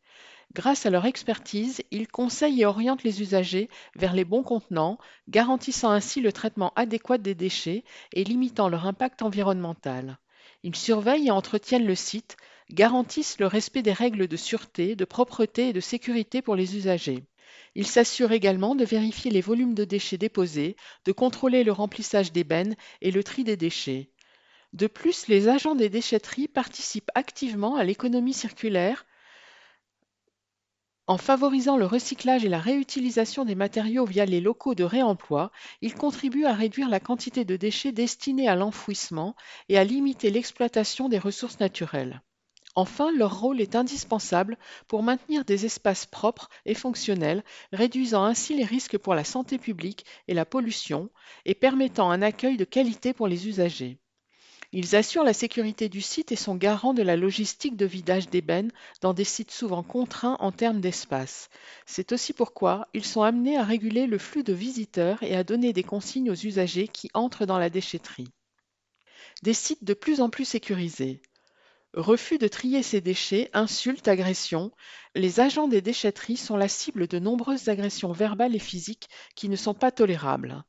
Grâce à leur expertise, ils conseillent et orientent les usagers vers les bons contenants, garantissant ainsi le traitement adéquat des déchets et limitant leur impact environnemental. Ils surveillent et entretiennent le site, garantissent le respect des règles de sûreté, de propreté et de sécurité pour les usagers. Ils s'assurent également de vérifier les volumes de déchets déposés, de contrôler le remplissage des bennes et le tri des déchets. De plus, les agents des déchetteries participent activement à l'économie circulaire en favorisant le recyclage et la réutilisation des matériaux via les locaux de réemploi. Ils contribuent à réduire la quantité de déchets destinés à l'enfouissement et à limiter l'exploitation des ressources naturelles. Enfin, leur rôle est indispensable pour maintenir des espaces propres et fonctionnels, réduisant ainsi les risques pour la santé publique et la pollution, et permettant un accueil de qualité pour les usagers. Ils assurent la sécurité du site et sont garants de la logistique de vidage d'ébène dans des sites souvent contraints en termes d'espace. C'est aussi pourquoi ils sont amenés à réguler le flux de visiteurs et à donner des consignes aux usagers qui entrent dans la déchetterie. Des sites de plus en plus sécurisés. Refus de trier ces déchets, insultes, agressions. Les agents des déchetteries sont la cible de nombreuses agressions verbales et physiques qui ne sont pas tolérables.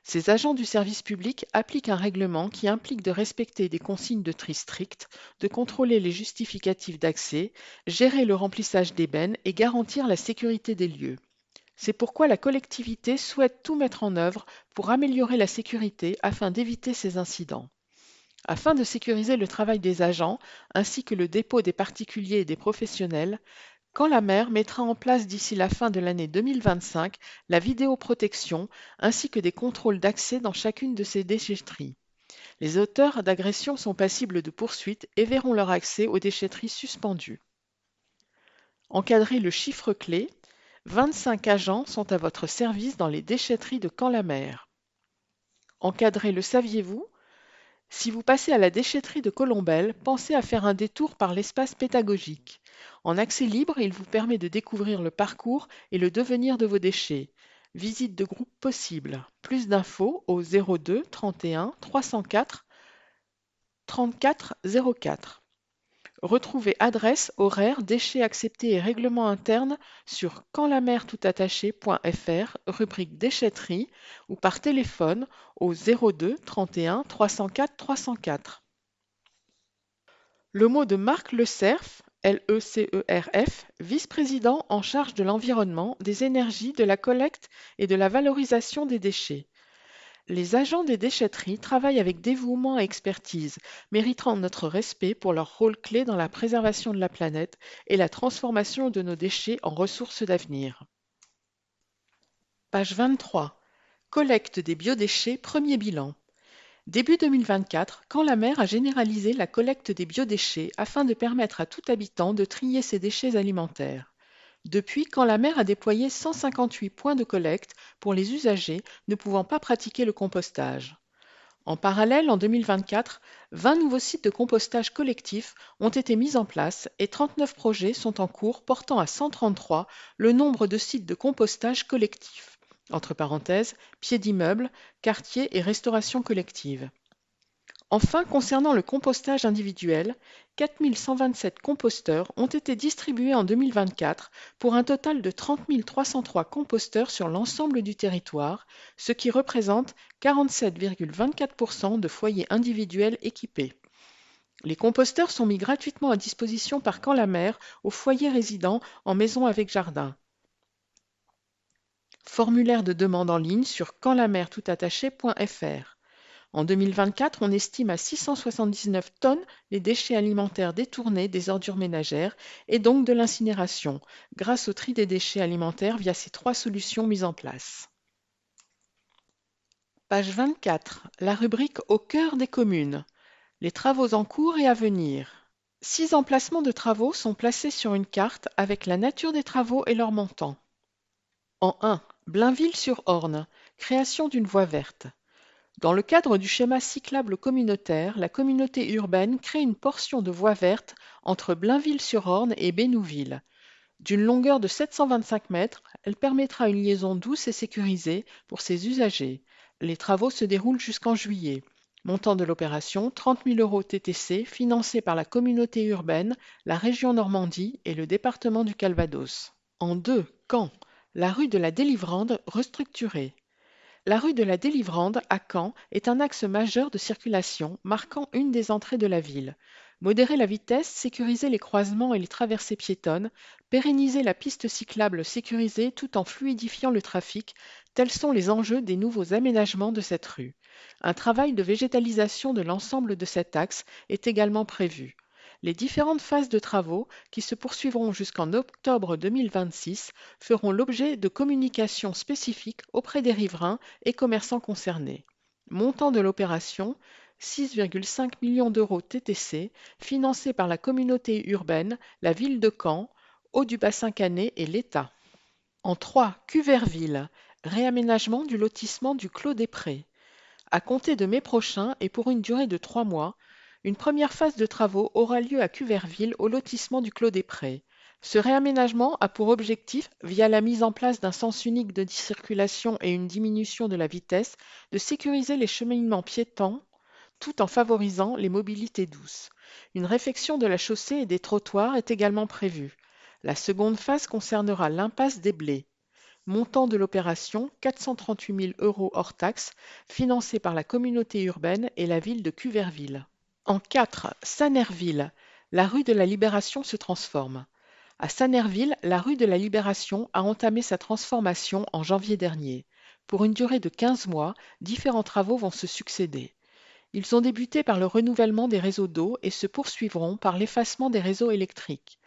Ces agents du service public appliquent un règlement qui implique de respecter des consignes de tri strictes, de contrôler les justificatifs d'accès, gérer le remplissage d'ébène et garantir la sécurité des lieux. C'est pourquoi la collectivité souhaite tout mettre en œuvre pour améliorer la sécurité afin d'éviter ces incidents. Afin de sécuriser le travail des agents, ainsi que le dépôt des particuliers et des professionnels, Quand la mer mettra en place d'ici la fin de l'année 2025 la vidéoprotection ainsi que des contrôles d'accès dans chacune de ces déchetteries. Les auteurs d'agressions sont passibles de poursuites et verront leur accès aux déchetteries suspendu. Encadrez le chiffre clé. 25 agents sont à votre service dans les déchetteries de Camp-la-Mer. Encadrez le saviez-vous? Si vous passez à la déchetterie de Colombelles, pensez à faire un détour par l'espace pédagogique. En accès libre, il vous permet de découvrir le parcours et le devenir de vos déchets. Visite de groupe possible. Plus d'infos au 02 31 304 34 04. Retrouvez adresse, horaire, déchets acceptés et règlement interne sur quantlamertoutattaché.fr, rubrique déchetterie, ou par téléphone au 02 31 304 304. Le mot de Marc Lecerf, L-E-C-E-R-F, vice-président en charge de l'environnement, des énergies, de la collecte et de la valorisation des déchets. Les agents des déchetteries travaillent avec dévouement et expertise, méritant notre respect pour leur rôle clé dans la préservation de la planète et la transformation de nos déchets en ressources d'avenir. Page 23. Collecte des biodéchets, premier bilan. Début 2024, Camp-la-Mer a généralisé la collecte des biodéchets afin de permettre à tout habitant de trier ses déchets alimentaires. Depuis, Camp-la-Mer a déployé 158 points de collecte pour les usagers ne pouvant pas pratiquer le compostage. En parallèle, en 2024, 20 nouveaux sites de compostage collectif ont été mis en place et 39 projets sont en cours portant à 133 le nombre de sites de compostage collectif, entre parenthèses, pieds d'immeubles, quartiers et restauration collective. Enfin, concernant le compostage individuel, 4 127 composteurs ont été distribués en 2024 pour un total de 30 303 composteurs sur l'ensemble du territoire, ce qui représente 47,24% de foyers individuels équipés. Les composteurs sont mis gratuitement à disposition par Camp-la-Mer aux foyers résidents en maison avec jardin. Formulaire de demande en ligne sur quantlamertoutattaché.fr. En 2024, on estime à 679 tonnes les déchets alimentaires détournés des ordures ménagères et donc de l'incinération, grâce au tri des déchets alimentaires via ces 3 solutions mises en place. Page 24. La rubrique Au cœur des communes. Les travaux en cours et à venir. 6 emplacements de travaux sont placés sur une carte avec la nature des travaux et leur montant. En 1. Blainville-sur-Orne. Création d'une voie verte. Dans le cadre du schéma cyclable communautaire, la communauté urbaine crée une portion de voie verte entre Blainville-sur-Orne et Bénouville. D'une longueur de 725 mètres, elle permettra une liaison douce et sécurisée pour ses usagers. Les travaux se déroulent jusqu'en juillet. Montant de l'opération 30 000 € TTC, financé par la communauté urbaine, la région Normandie et le département du Calvados. En 2, Caen, la rue de la Délivrande restructurée. La rue de la Délivrande, à Caen, est un axe majeur de circulation marquant une des entrées de la ville. Modérer la vitesse, sécuriser les croisements et les traversées piétonnes, pérenniser la piste cyclable sécurisée tout en fluidifiant le trafic, tels sont les enjeux des nouveaux aménagements de cette rue. Un travail de végétalisation de l'ensemble de cet axe est également prévu. Les différentes phases de travaux, qui se poursuivront jusqu'en octobre 2026, feront l'objet de communications spécifiques auprès des riverains et commerçants concernés. Montant de l'opération 6,5 millions d'euros TTC, financé par la communauté urbaine, la ville de Caen, Hauts-du-Bassin Canet et l'État. En 3, Cuverville, réaménagement du lotissement du Clos des Prés. À compter de mai prochain et pour une durée de 3 mois, une première phase de travaux aura lieu à Cuverville au lotissement du Clos des Prés. Ce réaménagement a pour objectif, via la mise en place d'un sens unique de circulation et une diminution de la vitesse, de sécuriser les cheminements piétons tout en favorisant les mobilités douces. Une réfection de la chaussée et des trottoirs est également prévue. La seconde phase concernera l'impasse des Blés. Montant de l'opération 438 000 € hors taxes, financé par la communauté urbaine et la ville de Cuverville. En 4, Sanerville. La rue de la Libération se transforme. À Sanerville, la rue de la Libération a entamé sa transformation en janvier dernier. Pour une durée de 15 mois, différents travaux vont se succéder. Ils ont débuté par le renouvellement des réseaux d'eau et se poursuivront par l'effacement des réseaux électriques.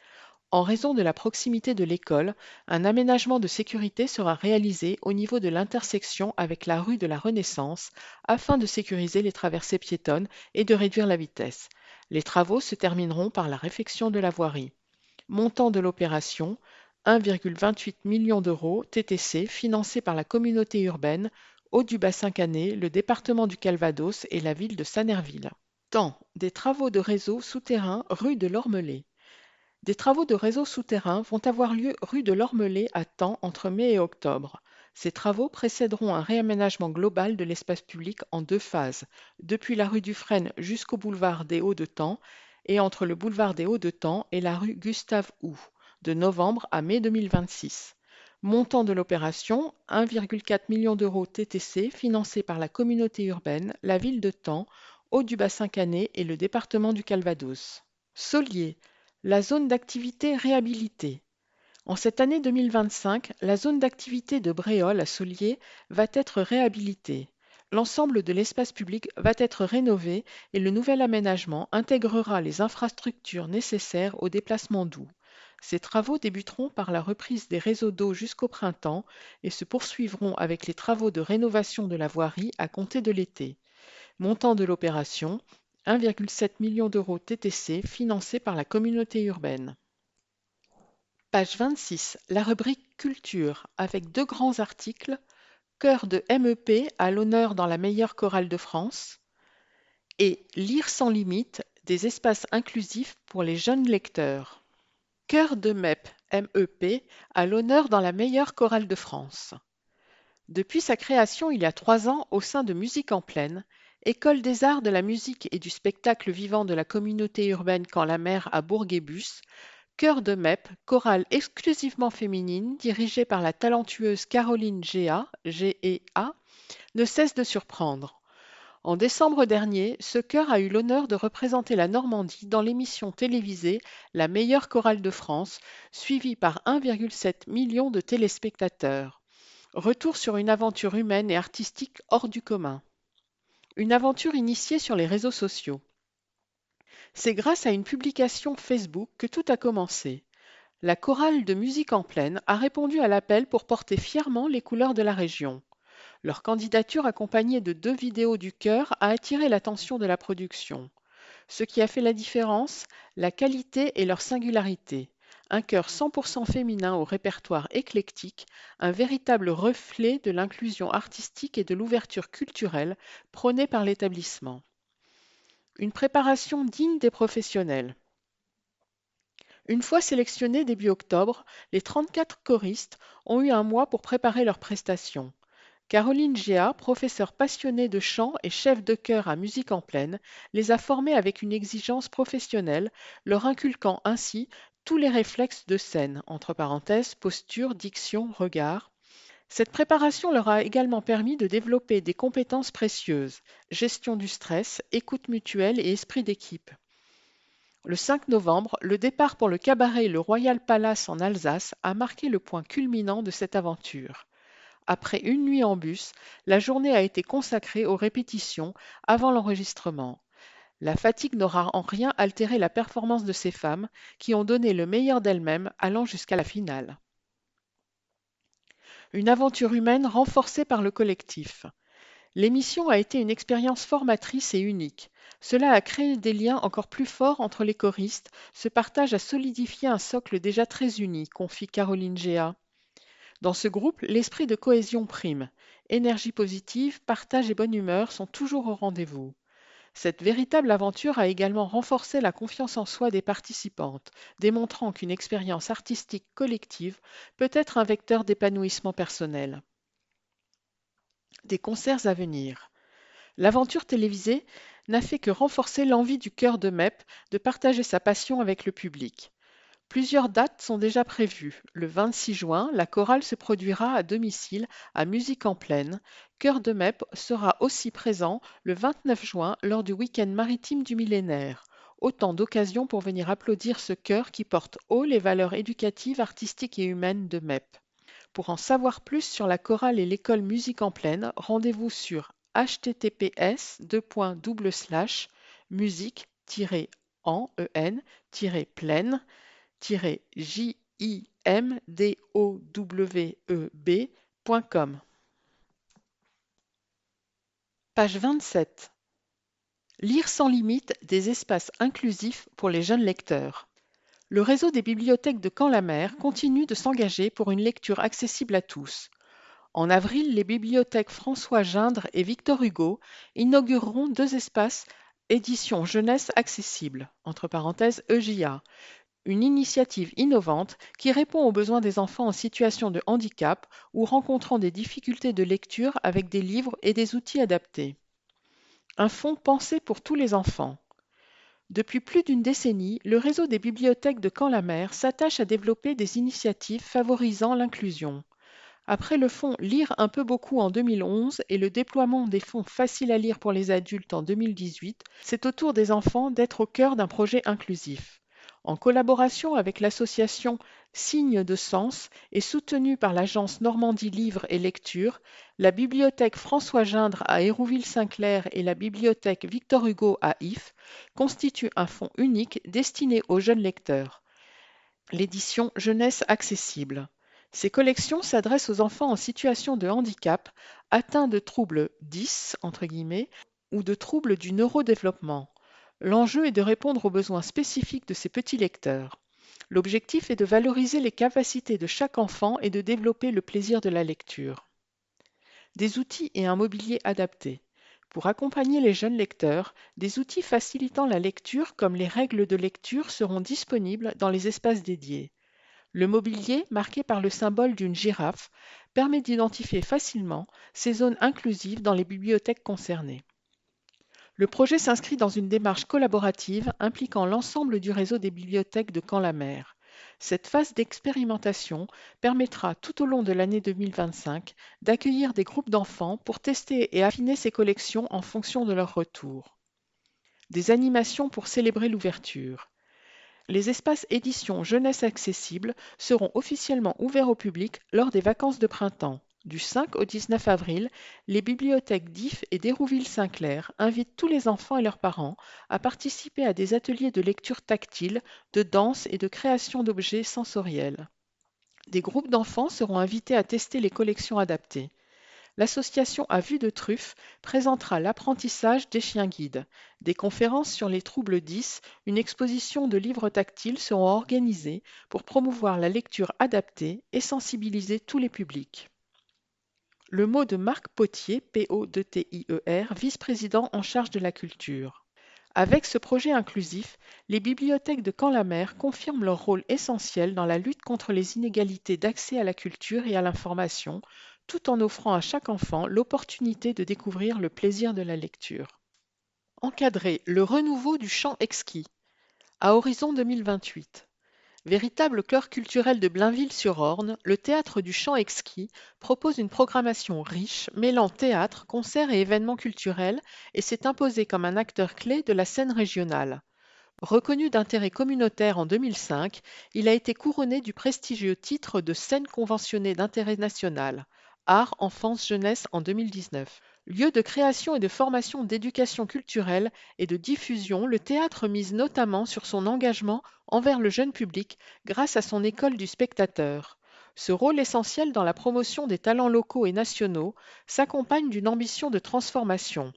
En raison de la proximité de l'école, un aménagement de sécurité sera réalisé au niveau de l'intersection avec la rue de la Renaissance afin de sécuriser les traversées piétonnes et de réduire la vitesse. Les travaux se termineront par la réfection de la voirie. Montant de l'opération 1,28 million d'euros TTC financé par la communauté urbaine, Haut du Bassin Canet, le département du Calvados et la ville de Sanerville. Temps des travaux de réseau souterrain rue de l'Ormelay. Des travaux de réseau souterrain vont avoir lieu rue de l'Ormelay à Taon entre mai et octobre. Ces travaux précéderont un réaménagement global de l'espace public en 2 phases, depuis la rue Dufresne jusqu'au boulevard des Hauts-de-Taon et entre le boulevard des Hauts-de-Taon et la rue Gustave-Hou, de novembre à mai 2026. Montant de l'opération 1,4 million d'euros TTC financé par la communauté urbaine, la ville de Taon, Haut du Bassin Canet et le département du Calvados. Saulier, la zone d'activité réhabilitée. En cette année 2025, la zone d'activité de Bréol à Saulier va être réhabilitée. L'ensemble de l'espace public va être rénové et le nouvel aménagement intégrera les infrastructures nécessaires au déplacement doux. Ces travaux débuteront par la reprise des réseaux d'eau jusqu'au printemps et se poursuivront avec les travaux de rénovation de la voirie à compter de l'été. Montant de l'opération 1,7 million d'euros TTC financé par la communauté urbaine. Page 26, la rubrique Culture, avec 2 grands articles. Chœur de MEP à l'honneur dans la meilleure chorale de France et Lire sans limite, des espaces inclusifs pour les jeunes lecteurs. Chœur de MEP à l'honneur dans la meilleure chorale de France. Depuis sa création il y a 3 ans au sein de Musique en Plaine, École des arts de la musique et du spectacle vivant de la communauté urbaine Camp-la-Mer à Bourg-et-Busse, Chœur de MEP, chorale exclusivement féminine dirigée par la talentueuse Caroline Géa, G-E-A, ne cesse de surprendre. En décembre dernier, ce chœur a eu l'honneur de représenter la Normandie dans l'émission télévisée La meilleure chorale de France, suivie par 1,7 million de téléspectateurs. Retour sur une aventure humaine et artistique hors du commun. Une aventure initiée sur les réseaux sociaux. C'est grâce à une publication Facebook que tout a commencé. La chorale de Musique en Plaine a répondu à l'appel pour porter fièrement les couleurs de la région. Leur candidature accompagnée de 2 vidéos du chœur a attiré l'attention de la production. Ce qui a fait la différence, la qualité et leur singularité. Un chœur 100% féminin au répertoire éclectique, un véritable reflet de l'inclusion artistique et de l'ouverture culturelle prônée par l'établissement. Une préparation digne des professionnels. Une fois sélectionnés début octobre, les 34 choristes ont eu un mois pour préparer leurs prestations. Caroline Géa, professeure passionnée de chant et chef de chœur à Musique en Plaine, les a formés avec une exigence professionnelle, leur inculquant ainsi tous les réflexes de scène, entre parenthèses, posture, diction, regard. Cette préparation leur a également permis de développer des compétences précieuses, gestion du stress, écoute mutuelle et esprit d'équipe. Le 5 novembre, le départ pour le cabaret Le Royal Palace en Alsace a marqué le point culminant de cette aventure. Après une nuit en bus, la journée a été consacrée aux répétitions avant l'enregistrement. La fatigue n'aura en rien altéré la performance de ces femmes qui ont donné le meilleur d'elles-mêmes allant jusqu'à la finale. Une aventure humaine renforcée par le collectif. L'émission a été une expérience formatrice et unique. Cela a créé des liens encore plus forts entre les choristes. Ce partage a solidifié un socle déjà très uni, confie Caroline Géa. Dans ce groupe, l'esprit de cohésion prime. énergie positive, partage et bonne humeur sont toujours au rendez-vous. Cette véritable aventure a également renforcé la confiance en soi des participantes, démontrant qu'une expérience artistique collective peut être un vecteur d'épanouissement personnel. Des concerts à venir. L'aventure télévisée n'a fait que renforcer l'envie du chœur de Mep de partager sa passion avec le public. Plusieurs dates sont déjà prévues. Le 26 juin, la chorale se produira à domicile à Musique en Plaine. Chœur de Mep sera aussi présent le 29 juin lors du week-end maritime du millénaire. Autant d'occasions pour venir applaudir ce chœur qui porte haut les valeurs éducatives, artistiques et humaines de Mep. Pour en savoir plus sur la chorale et l'école Musique en Plaine, rendez-vous sur https://musique-en-plaine-jimdoweb.com. Page 27. Lire sans limite des espaces inclusifs pour les jeunes lecteurs. Le réseau des bibliothèques de Caen-la-Mer continue de s'engager pour une lecture accessible à tous. En avril, les bibliothèques François Gindre et Victor Hugo inaugureront deux espaces édition jeunesse accessible, entre parenthèses EJA, une initiative innovante qui répond aux besoins des enfants en situation de handicap ou rencontrant des difficultés de lecture avec des livres et des outils adaptés. Un fonds pensé pour tous les enfants. Depuis plus d'une décennie, le réseau des bibliothèques de Caen-la-Mer s'attache à développer des initiatives favorisant l'inclusion. Après le fonds Lire un peu beaucoup en 2011 et le déploiement des fonds Facile à lire pour les adultes en 2018, c'est au tour des enfants d'être au cœur d'un projet inclusif. En collaboration avec l'association Signes de Sens et soutenue par l'agence Normandie Livre et Lecture, la bibliothèque François Gindre à Hérouville-Saint-Clair et la bibliothèque Victor Hugo à Ifs constituent un fonds unique destiné aux jeunes lecteurs. L'édition Jeunesse accessible. Ces collections s'adressent aux enfants en situation de handicap, atteints de troubles 10 entre guillemets, ou de troubles du neurodéveloppement. L'enjeu est de répondre aux besoins spécifiques de ces petits lecteurs. L'objectif est de valoriser les capacités de chaque enfant et de développer le plaisir de la lecture. Des outils et un mobilier adaptés. Pour accompagner les jeunes lecteurs, des outils facilitant la lecture comme les règles de lecture seront disponibles dans les espaces dédiés. Le mobilier, marqué par le symbole d'une girafe, permet d'identifier facilement ces zones inclusives dans les bibliothèques concernées. Le projet s'inscrit dans une démarche collaborative impliquant l'ensemble du réseau des bibliothèques de Caen-la-Mer. Cette phase d'expérimentation permettra tout au long de l'année 2025 d'accueillir des groupes d'enfants pour tester et affiner ces collections en fonction de leur retour. Des animations pour célébrer l'ouverture. Les espaces édition jeunesse accessible seront officiellement ouverts au public lors des vacances de printemps. Du 5 au 19 avril, les bibliothèques d'Ifs et d'Hérouville-Saint-Clair invitent tous les enfants et leurs parents à participer à des ateliers de lecture tactile, de danse et de création d'objets sensoriels. Des groupes d'enfants seront invités à tester les collections adaptées. L'association À Vue de Truffe présentera l'apprentissage des chiens guides. Des conférences sur les troubles 10, une exposition de livres tactiles seront organisées pour promouvoir la lecture adaptée et sensibiliser tous les publics. Le mot de Marc Potier, P-O-D-T-I-E-R, vice-président en charge de la culture. Avec ce projet inclusif, les bibliothèques de Caen-la-Mer confirment leur rôle essentiel dans la lutte contre les inégalités d'accès à la culture et à l'information, tout en offrant à chaque enfant l'opportunité de découvrir le plaisir de la lecture. Encadrer le renouveau du chant exquis. À horizon 2028. Véritable cœur culturel de Blainville-sur-Orne, le Théâtre du Chant Exquis propose une programmation riche, mêlant théâtre, concerts et événements culturels, et s'est imposé comme un acteur clé de la scène régionale. Reconnu d'intérêt communautaire en 2005, il a été couronné du prestigieux titre de scène conventionnée d'intérêt national, Art, Enfance, Jeunesse en 2019. Lieu de création et de formation d'éducation culturelle et de diffusion, le théâtre mise notamment sur son engagement envers le jeune public grâce à son école du spectateur. Ce rôle essentiel dans la promotion des talents locaux et nationaux s'accompagne d'une ambition de transformation.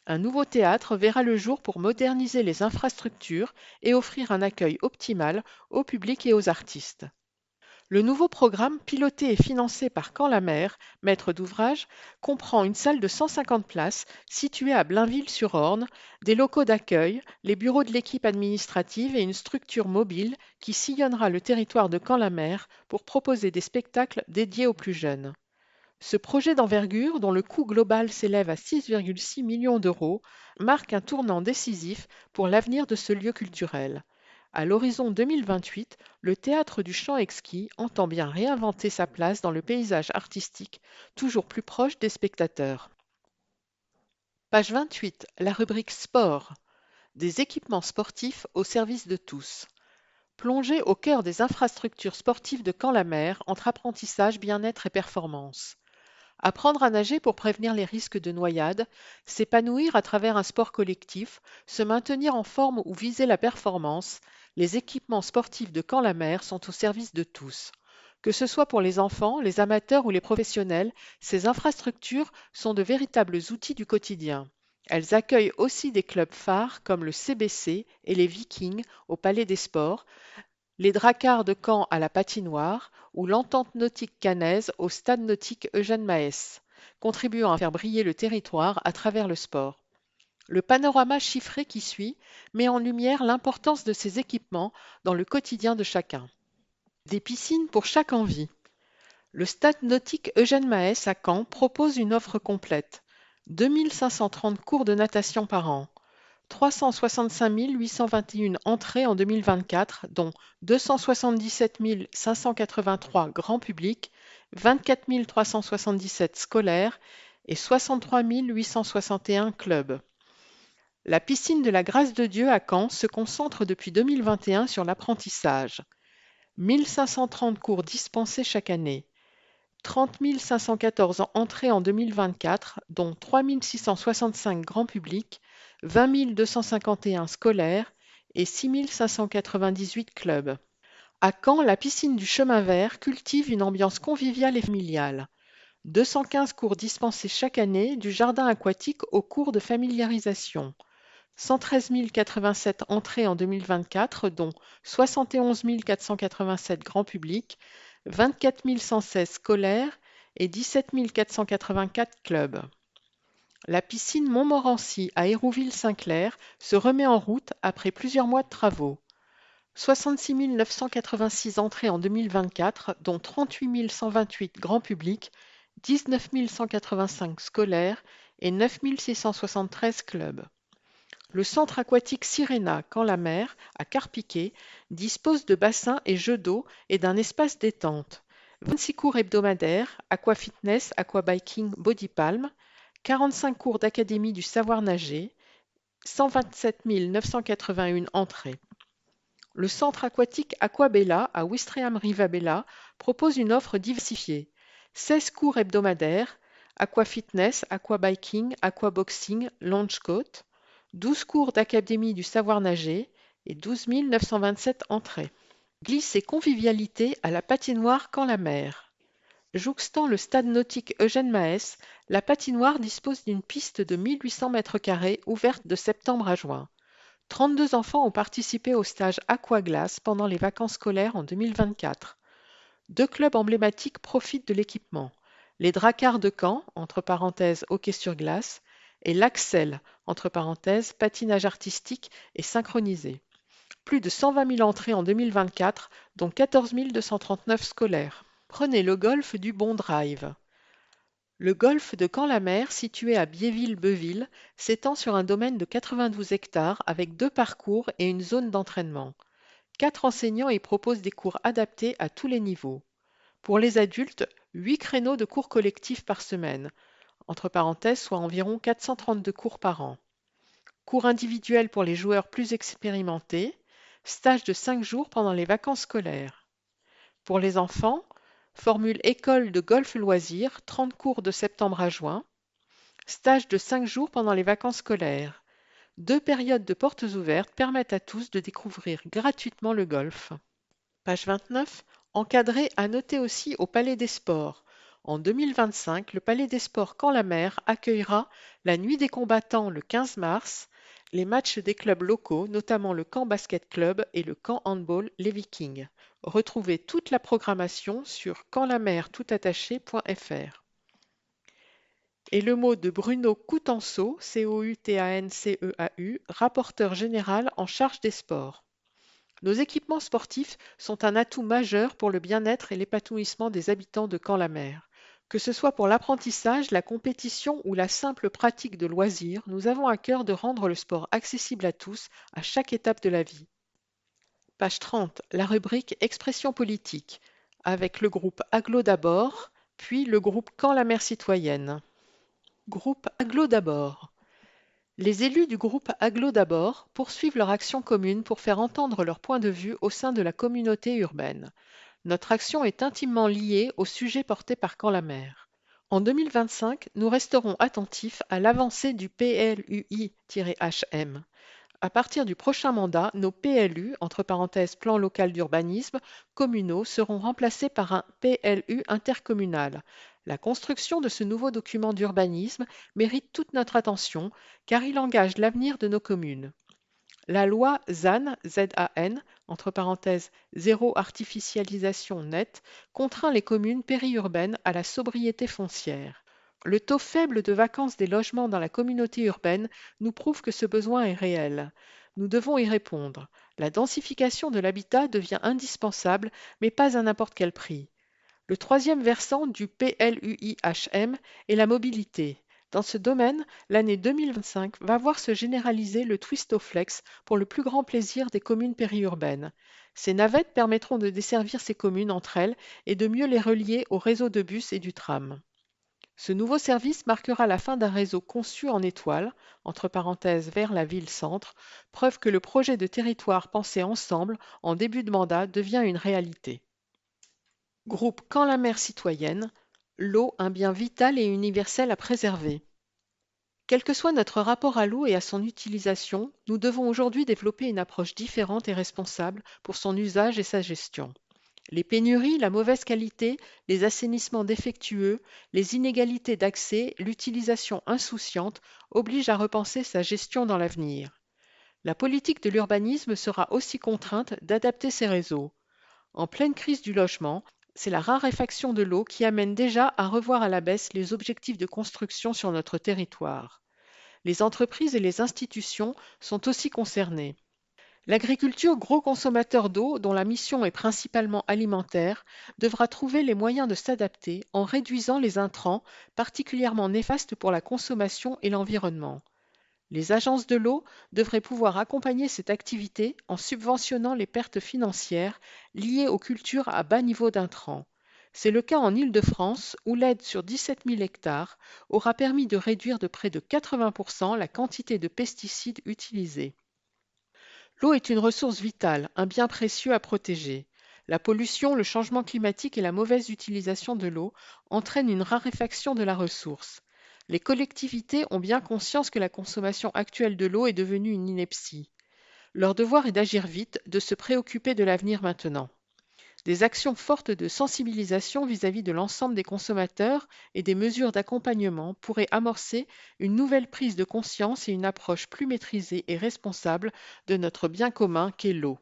Un nouveau théâtre verra le jour pour moderniser les infrastructures et offrir un accueil optimal au public et aux artistes. Le nouveau programme, piloté et financé par Camp-la-Mer, maître d'ouvrage, comprend une salle de 150 places située à Blainville-sur-Orne, des locaux d'accueil, les bureaux de l'équipe administrative et une structure mobile qui sillonnera le territoire de Camp-la-Mer pour proposer des spectacles dédiés aux plus jeunes. Ce projet d'envergure, dont le coût global s'élève à 6,6 millions d'euros, marque un tournant décisif pour l'avenir de ce lieu culturel. À l'horizon 2028, le théâtre du Champ Exquis entend bien réinventer sa place dans le paysage artistique, toujours plus proche des spectateurs. Page 28, la rubrique Sport. Des équipements sportifs au service de tous. Plongée au cœur des infrastructures sportives de Camp-la-Mer entre apprentissage, bien-être et performance. Apprendre à nager pour prévenir les risques de noyade, s'épanouir à travers un sport collectif, se maintenir en forme ou viser la performance, les équipements sportifs de Camp-la-Mer sont au service de tous. Que ce soit pour les enfants, les amateurs ou les professionnels, ces infrastructures sont de véritables outils du quotidien. Elles accueillent aussi des clubs phares comme le CBC et les Vikings au Palais des Sports, les Dracars de Caen à la patinoire ou l'Entente nautique caennaise au stade nautique Eugène Maes, contribuant à faire briller le territoire à travers le sport. Le panorama chiffré qui suit met en lumière l'importance de ces équipements dans le quotidien de chacun. Des piscines pour chaque envie. Le stade nautique Eugène Maes à Caen propose une offre complète. 2530 cours de natation par an. 365 821 entrées en 2024, dont 277 583 grand public, 24 377 scolaires et 63 861 clubs. La piscine de la Grâce de Dieu à Caen se concentre depuis 2021 sur l'apprentissage. 1530 cours dispensés chaque année. 30 514 entrées en 2024, dont 3 665 grand public, 20 251 scolaires et 6 598 clubs. À Caen, la piscine du Chemin Vert cultive une ambiance conviviale et familiale. 215 cours dispensés chaque année, du jardin aquatique au cours de familiarisation. 113 087 entrées en 2024, dont 71 487 grand public, 24 116 scolaires et 17 484 clubs. La piscine Montmorency à Hérouville-Saint-Clair se remet en route après plusieurs mois de travaux. 66 986 entrées en 2024, dont 38 128 grand public, 19 185 scolaires et 9 673 clubs. Le centre aquatique Sirena Camp-la-Mer, à Carpiquet, dispose de bassins et jeux d'eau et d'un espace détente. 26 cours hebdomadaires, aquafitness, aquabiking, bodypalm, 45 cours d'académie du savoir nager, 127 981 entrées. Le centre aquatique Aquabella à Ouistreham-Rivabella propose une offre diversifiée. 16 cours hebdomadaires, aquafitness, aquabiking, aquaboxing, launch coat, 12 cours d'académie du savoir nager et 12 927 entrées. Glisse et convivialité à la patinoire Camp-la-Mer. Jouxtant le stade nautique Eugène Maes, la patinoire dispose d'une piste de 1800 m² ouverte de septembre à juin. 32 enfants ont participé au stage Aquaglace pendant les vacances scolaires en 2024. Deux clubs emblématiques profitent de l'équipement. Les Dracars de Caen, entre parenthèses hockey sur glace, et l'Axel, entre parenthèses patinage artistique et synchronisé. Plus de 120 000 entrées en 2024, dont 14 239 scolaires. Prenez le golfe du Bon Drive. Le golfe de Camp-la-Mer, situé à Biéville-Beuville, s'étend sur un domaine de 92 hectares avec 2 parcours et une zone d'entraînement. 4 enseignants y proposent des cours adaptés à tous les niveaux. Pour les adultes, 8 créneaux de cours collectifs par semaine, entre parenthèses, soit environ 432 cours par an. Cours individuels pour les joueurs plus expérimentés, stage de 5 jours pendant les vacances scolaires. Pour les enfants, formule école de golf loisirs, 30 cours de septembre à juin, stage de 5 jours pendant les vacances scolaires. 2 périodes de portes ouvertes permettent à tous de découvrir gratuitement le golf. Page 29. Encadré à noter aussi au Palais des Sports. En 2025, le Palais des Sports Camp-la-Mer accueillera la Nuit des combattants le 15 mars, les matchs des clubs locaux, notamment le Caen Basket Club et le Caen Handball Les Vikings. Retrouvez toute la programmation sur caenlamer.fr. Et le mot de Bruno Coutanceau, Coutanceau, rapporteur général en charge des sports. Nos équipements sportifs sont un atout majeur pour le bien-être et l'épanouissement des habitants de Caen-la-Mer. Que ce soit pour l'apprentissage, la compétition ou la simple pratique de loisirs, nous avons à cœur de rendre le sport accessible à tous, à chaque étape de la vie. Page 30, la rubrique Expression politique, avec le groupe Aglo d'abord, puis le groupe Caen-la-Mer citoyenne. Groupe Aglo d'abord. Les élus du groupe Aglo d'abord poursuivent leur action commune pour faire entendre leur point de vue au sein de la communauté urbaine. Notre action est intimement liée au sujet porté par Caen-la-Mer. En 2025, nous resterons attentifs à l'avancée du PLUI-HM. À partir du prochain mandat, nos PLU, entre parenthèses plan local d'urbanisme, communaux, seront remplacés par un PLU intercommunal. La construction de ce nouveau document d'urbanisme mérite toute notre attention car il engage l'avenir de nos communes. La loi ZAN, Z-A-N, entre parenthèses zéro artificialisation nette, contraint les communes périurbaines à la sobriété foncière. Le taux faible de vacance des logements dans la communauté urbaine nous prouve que ce besoin est réel. Nous devons y répondre. La densification de l'habitat devient indispensable, mais pas à n'importe quel prix. Le troisième versant du PLUIHM est la mobilité. Dans ce domaine, l'année 2025 va voir se généraliser le Twistoflex pour le plus grand plaisir des communes périurbaines. Ces navettes permettront de desservir ces communes entre elles et de mieux les relier au réseau de bus et du tram. Ce nouveau service marquera la fin d'un réseau conçu en étoile, entre parenthèses vers la ville-centre, preuve que le projet de territoire pensé ensemble en début de mandat devient une réalité. Groupe Caen-la-Mer citoyenne, l'eau un bien vital et universel à préserver. Quel que soit notre rapport à l'eau et à son utilisation, nous devons aujourd'hui développer une approche différente et responsable pour son usage et sa gestion. Les pénuries, la mauvaise qualité, les assainissements défectueux, les inégalités d'accès, l'utilisation insouciante obligent à repenser sa gestion dans l'avenir. La politique de l'urbanisme sera aussi contrainte d'adapter ses réseaux. En pleine crise du logement, c'est la raréfaction de l'eau qui amène déjà à revoir à la baisse les objectifs de construction sur notre territoire. Les entreprises et les institutions sont aussi concernées. L'agriculture, gros consommateur d'eau, dont la mission est principalement alimentaire, devra trouver les moyens de s'adapter en réduisant les intrants particulièrement néfastes pour la consommation et l'environnement. Les agences de l'eau devraient pouvoir accompagner cette activité en subventionnant les pertes financières liées aux cultures à bas niveau d'intrants. C'est le cas en Île-de-France où l'aide sur 17 000 hectares aura permis de réduire de près de 80% la quantité de pesticides utilisés. L'eau est une ressource vitale, un bien précieux à protéger. La pollution, le changement climatique et la mauvaise utilisation de l'eau entraînent une raréfaction de la ressource. Les collectivités ont bien conscience que la consommation actuelle de l'eau est devenue une ineptie. Leur devoir est d'agir vite, de se préoccuper de l'avenir maintenant. Des actions fortes de sensibilisation vis-à-vis de l'ensemble des consommateurs et des mesures d'accompagnement pourraient amorcer une nouvelle prise de conscience et une approche plus maîtrisée et responsable de notre bien commun qu'est l'eau.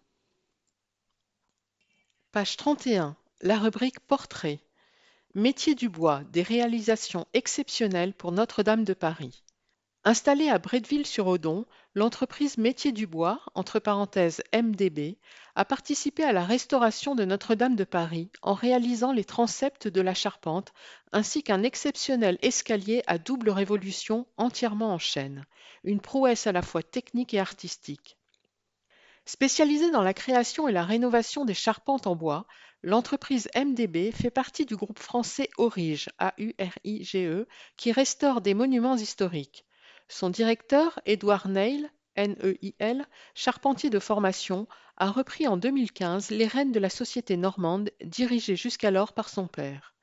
Page 31. La rubrique Portrait. Métier du bois, des réalisations exceptionnelles pour Notre-Dame de Paris. Installée à Bretteville-sur-Odon, l'entreprise Métier du Bois, entre parenthèses MDB, a participé à la restauration de Notre-Dame de Paris en réalisant les transepts de la charpente ainsi qu'un exceptionnel escalier à double révolution entièrement en chêne, une prouesse à la fois technique et artistique. Spécialisée dans la création et la rénovation des charpentes en bois, l'entreprise MDB fait partie du groupe français Aurige, AURIGE, qui restaure des monuments historiques. Son directeur, Édouard Neil, Neil, charpentier de formation, a repris en 2015 les rênes de la société normande, dirigée jusqu'alors par son père.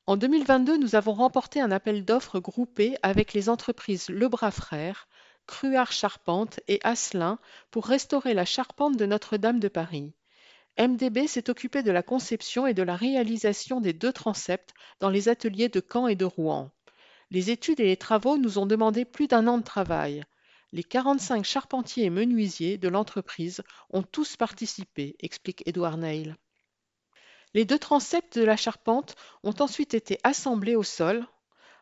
En 2022, nous avons remporté un appel d'offres groupé avec les entreprises Lebras Frères, Cruard Charpente et Asselin pour restaurer la charpente de Notre-Dame de Paris. MDB s'est occupé de la conception et de la réalisation des deux transepts dans les ateliers de Caen et de Rouen. Les études et les travaux nous ont demandé plus d'un an de travail. Les 45 charpentiers et menuisiers de l'entreprise ont tous participé, explique Édouard Neil. Les deux transepts de la charpente ont ensuite été assemblés au sol,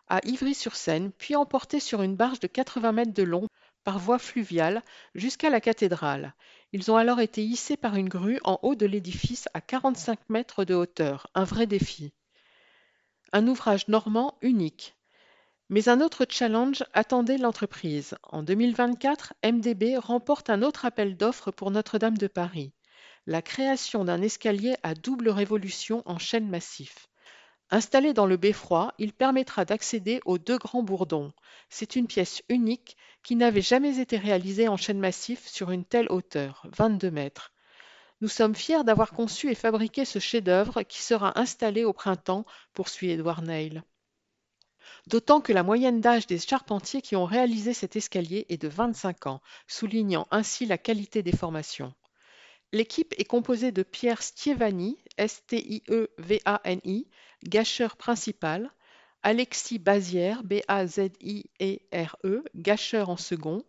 à Ivry-sur-Seine, puis emportés sur une barge de 80 mètres de long par voie fluviale jusqu'à la cathédrale. Ils ont alors été hissés par une grue en haut de l'édifice à 45 mètres de hauteur, un vrai défi. Un ouvrage normand unique. Mais un autre challenge attendait l'entreprise. En 2024, MDB remporte un autre appel d'offres pour Notre-Dame de Paris, la création d'un escalier à double révolution en chêne massif. Installé dans le beffroi, il permettra d'accéder aux deux grands bourdons. C'est une pièce unique qui n'avait jamais été réalisée en chêne massif sur une telle hauteur, 22 mètres. Nous sommes fiers d'avoir conçu et fabriqué ce chef-d'œuvre qui sera installé au printemps, poursuit Édouard Neil. D'autant que la moyenne d'âge des charpentiers qui ont réalisé cet escalier est de 25 ans, soulignant ainsi la qualité des formations. L'équipe est composée de Pierre Stievani, Stievani, gâcheur principal, Alexis Bazière, Baziere, gâcheur en second,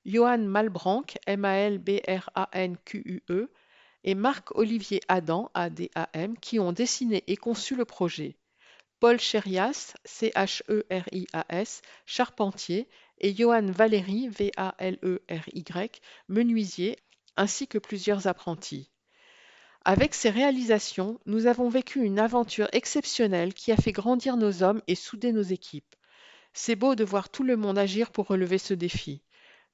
Johan Malbranck, Malbranque, et Marc-Olivier Adam, Adam, qui ont dessiné et conçu le projet. Paul Chérias, Cherias, charpentier, et Johan Valéry, Valery, menuisier, ainsi que plusieurs apprentis. Avec ces réalisations, nous avons vécu une aventure exceptionnelle qui a fait grandir nos hommes et souder nos équipes. C'est beau de voir tout le monde agir pour relever ce défi.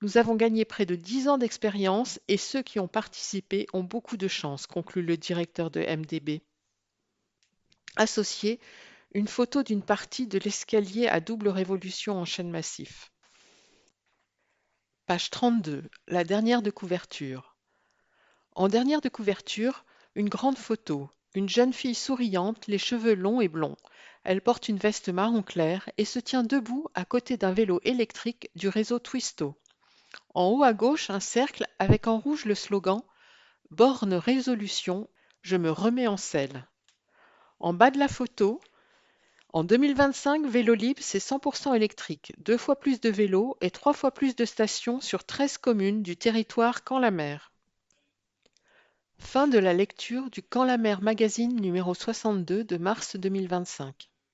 Nous avons gagné près de 10 ans d'expérience et ceux qui ont participé ont beaucoup de chance, conclut le directeur de MDB. Associé, une photo d'une partie de l'escalier à double révolution en chêne massif. Page 32, la dernière de couverture. En dernière de couverture, une grande photo. Une jeune fille souriante, les cheveux longs et blonds. Elle porte une veste marron clair et se tient debout à côté d'un vélo électrique du réseau Twisto. En haut à gauche, un cercle avec en rouge le slogan Borne résolution, je me remets en selle. En bas de la photo, en 2025, Vélolib, c'est 100% électrique, 2 fois plus de vélos et 3 fois plus de stations sur 13 communes du territoire Camp-la-Mer. Fin de la lecture du Camp-la-Mer magazine numéro 62 de mars 2025.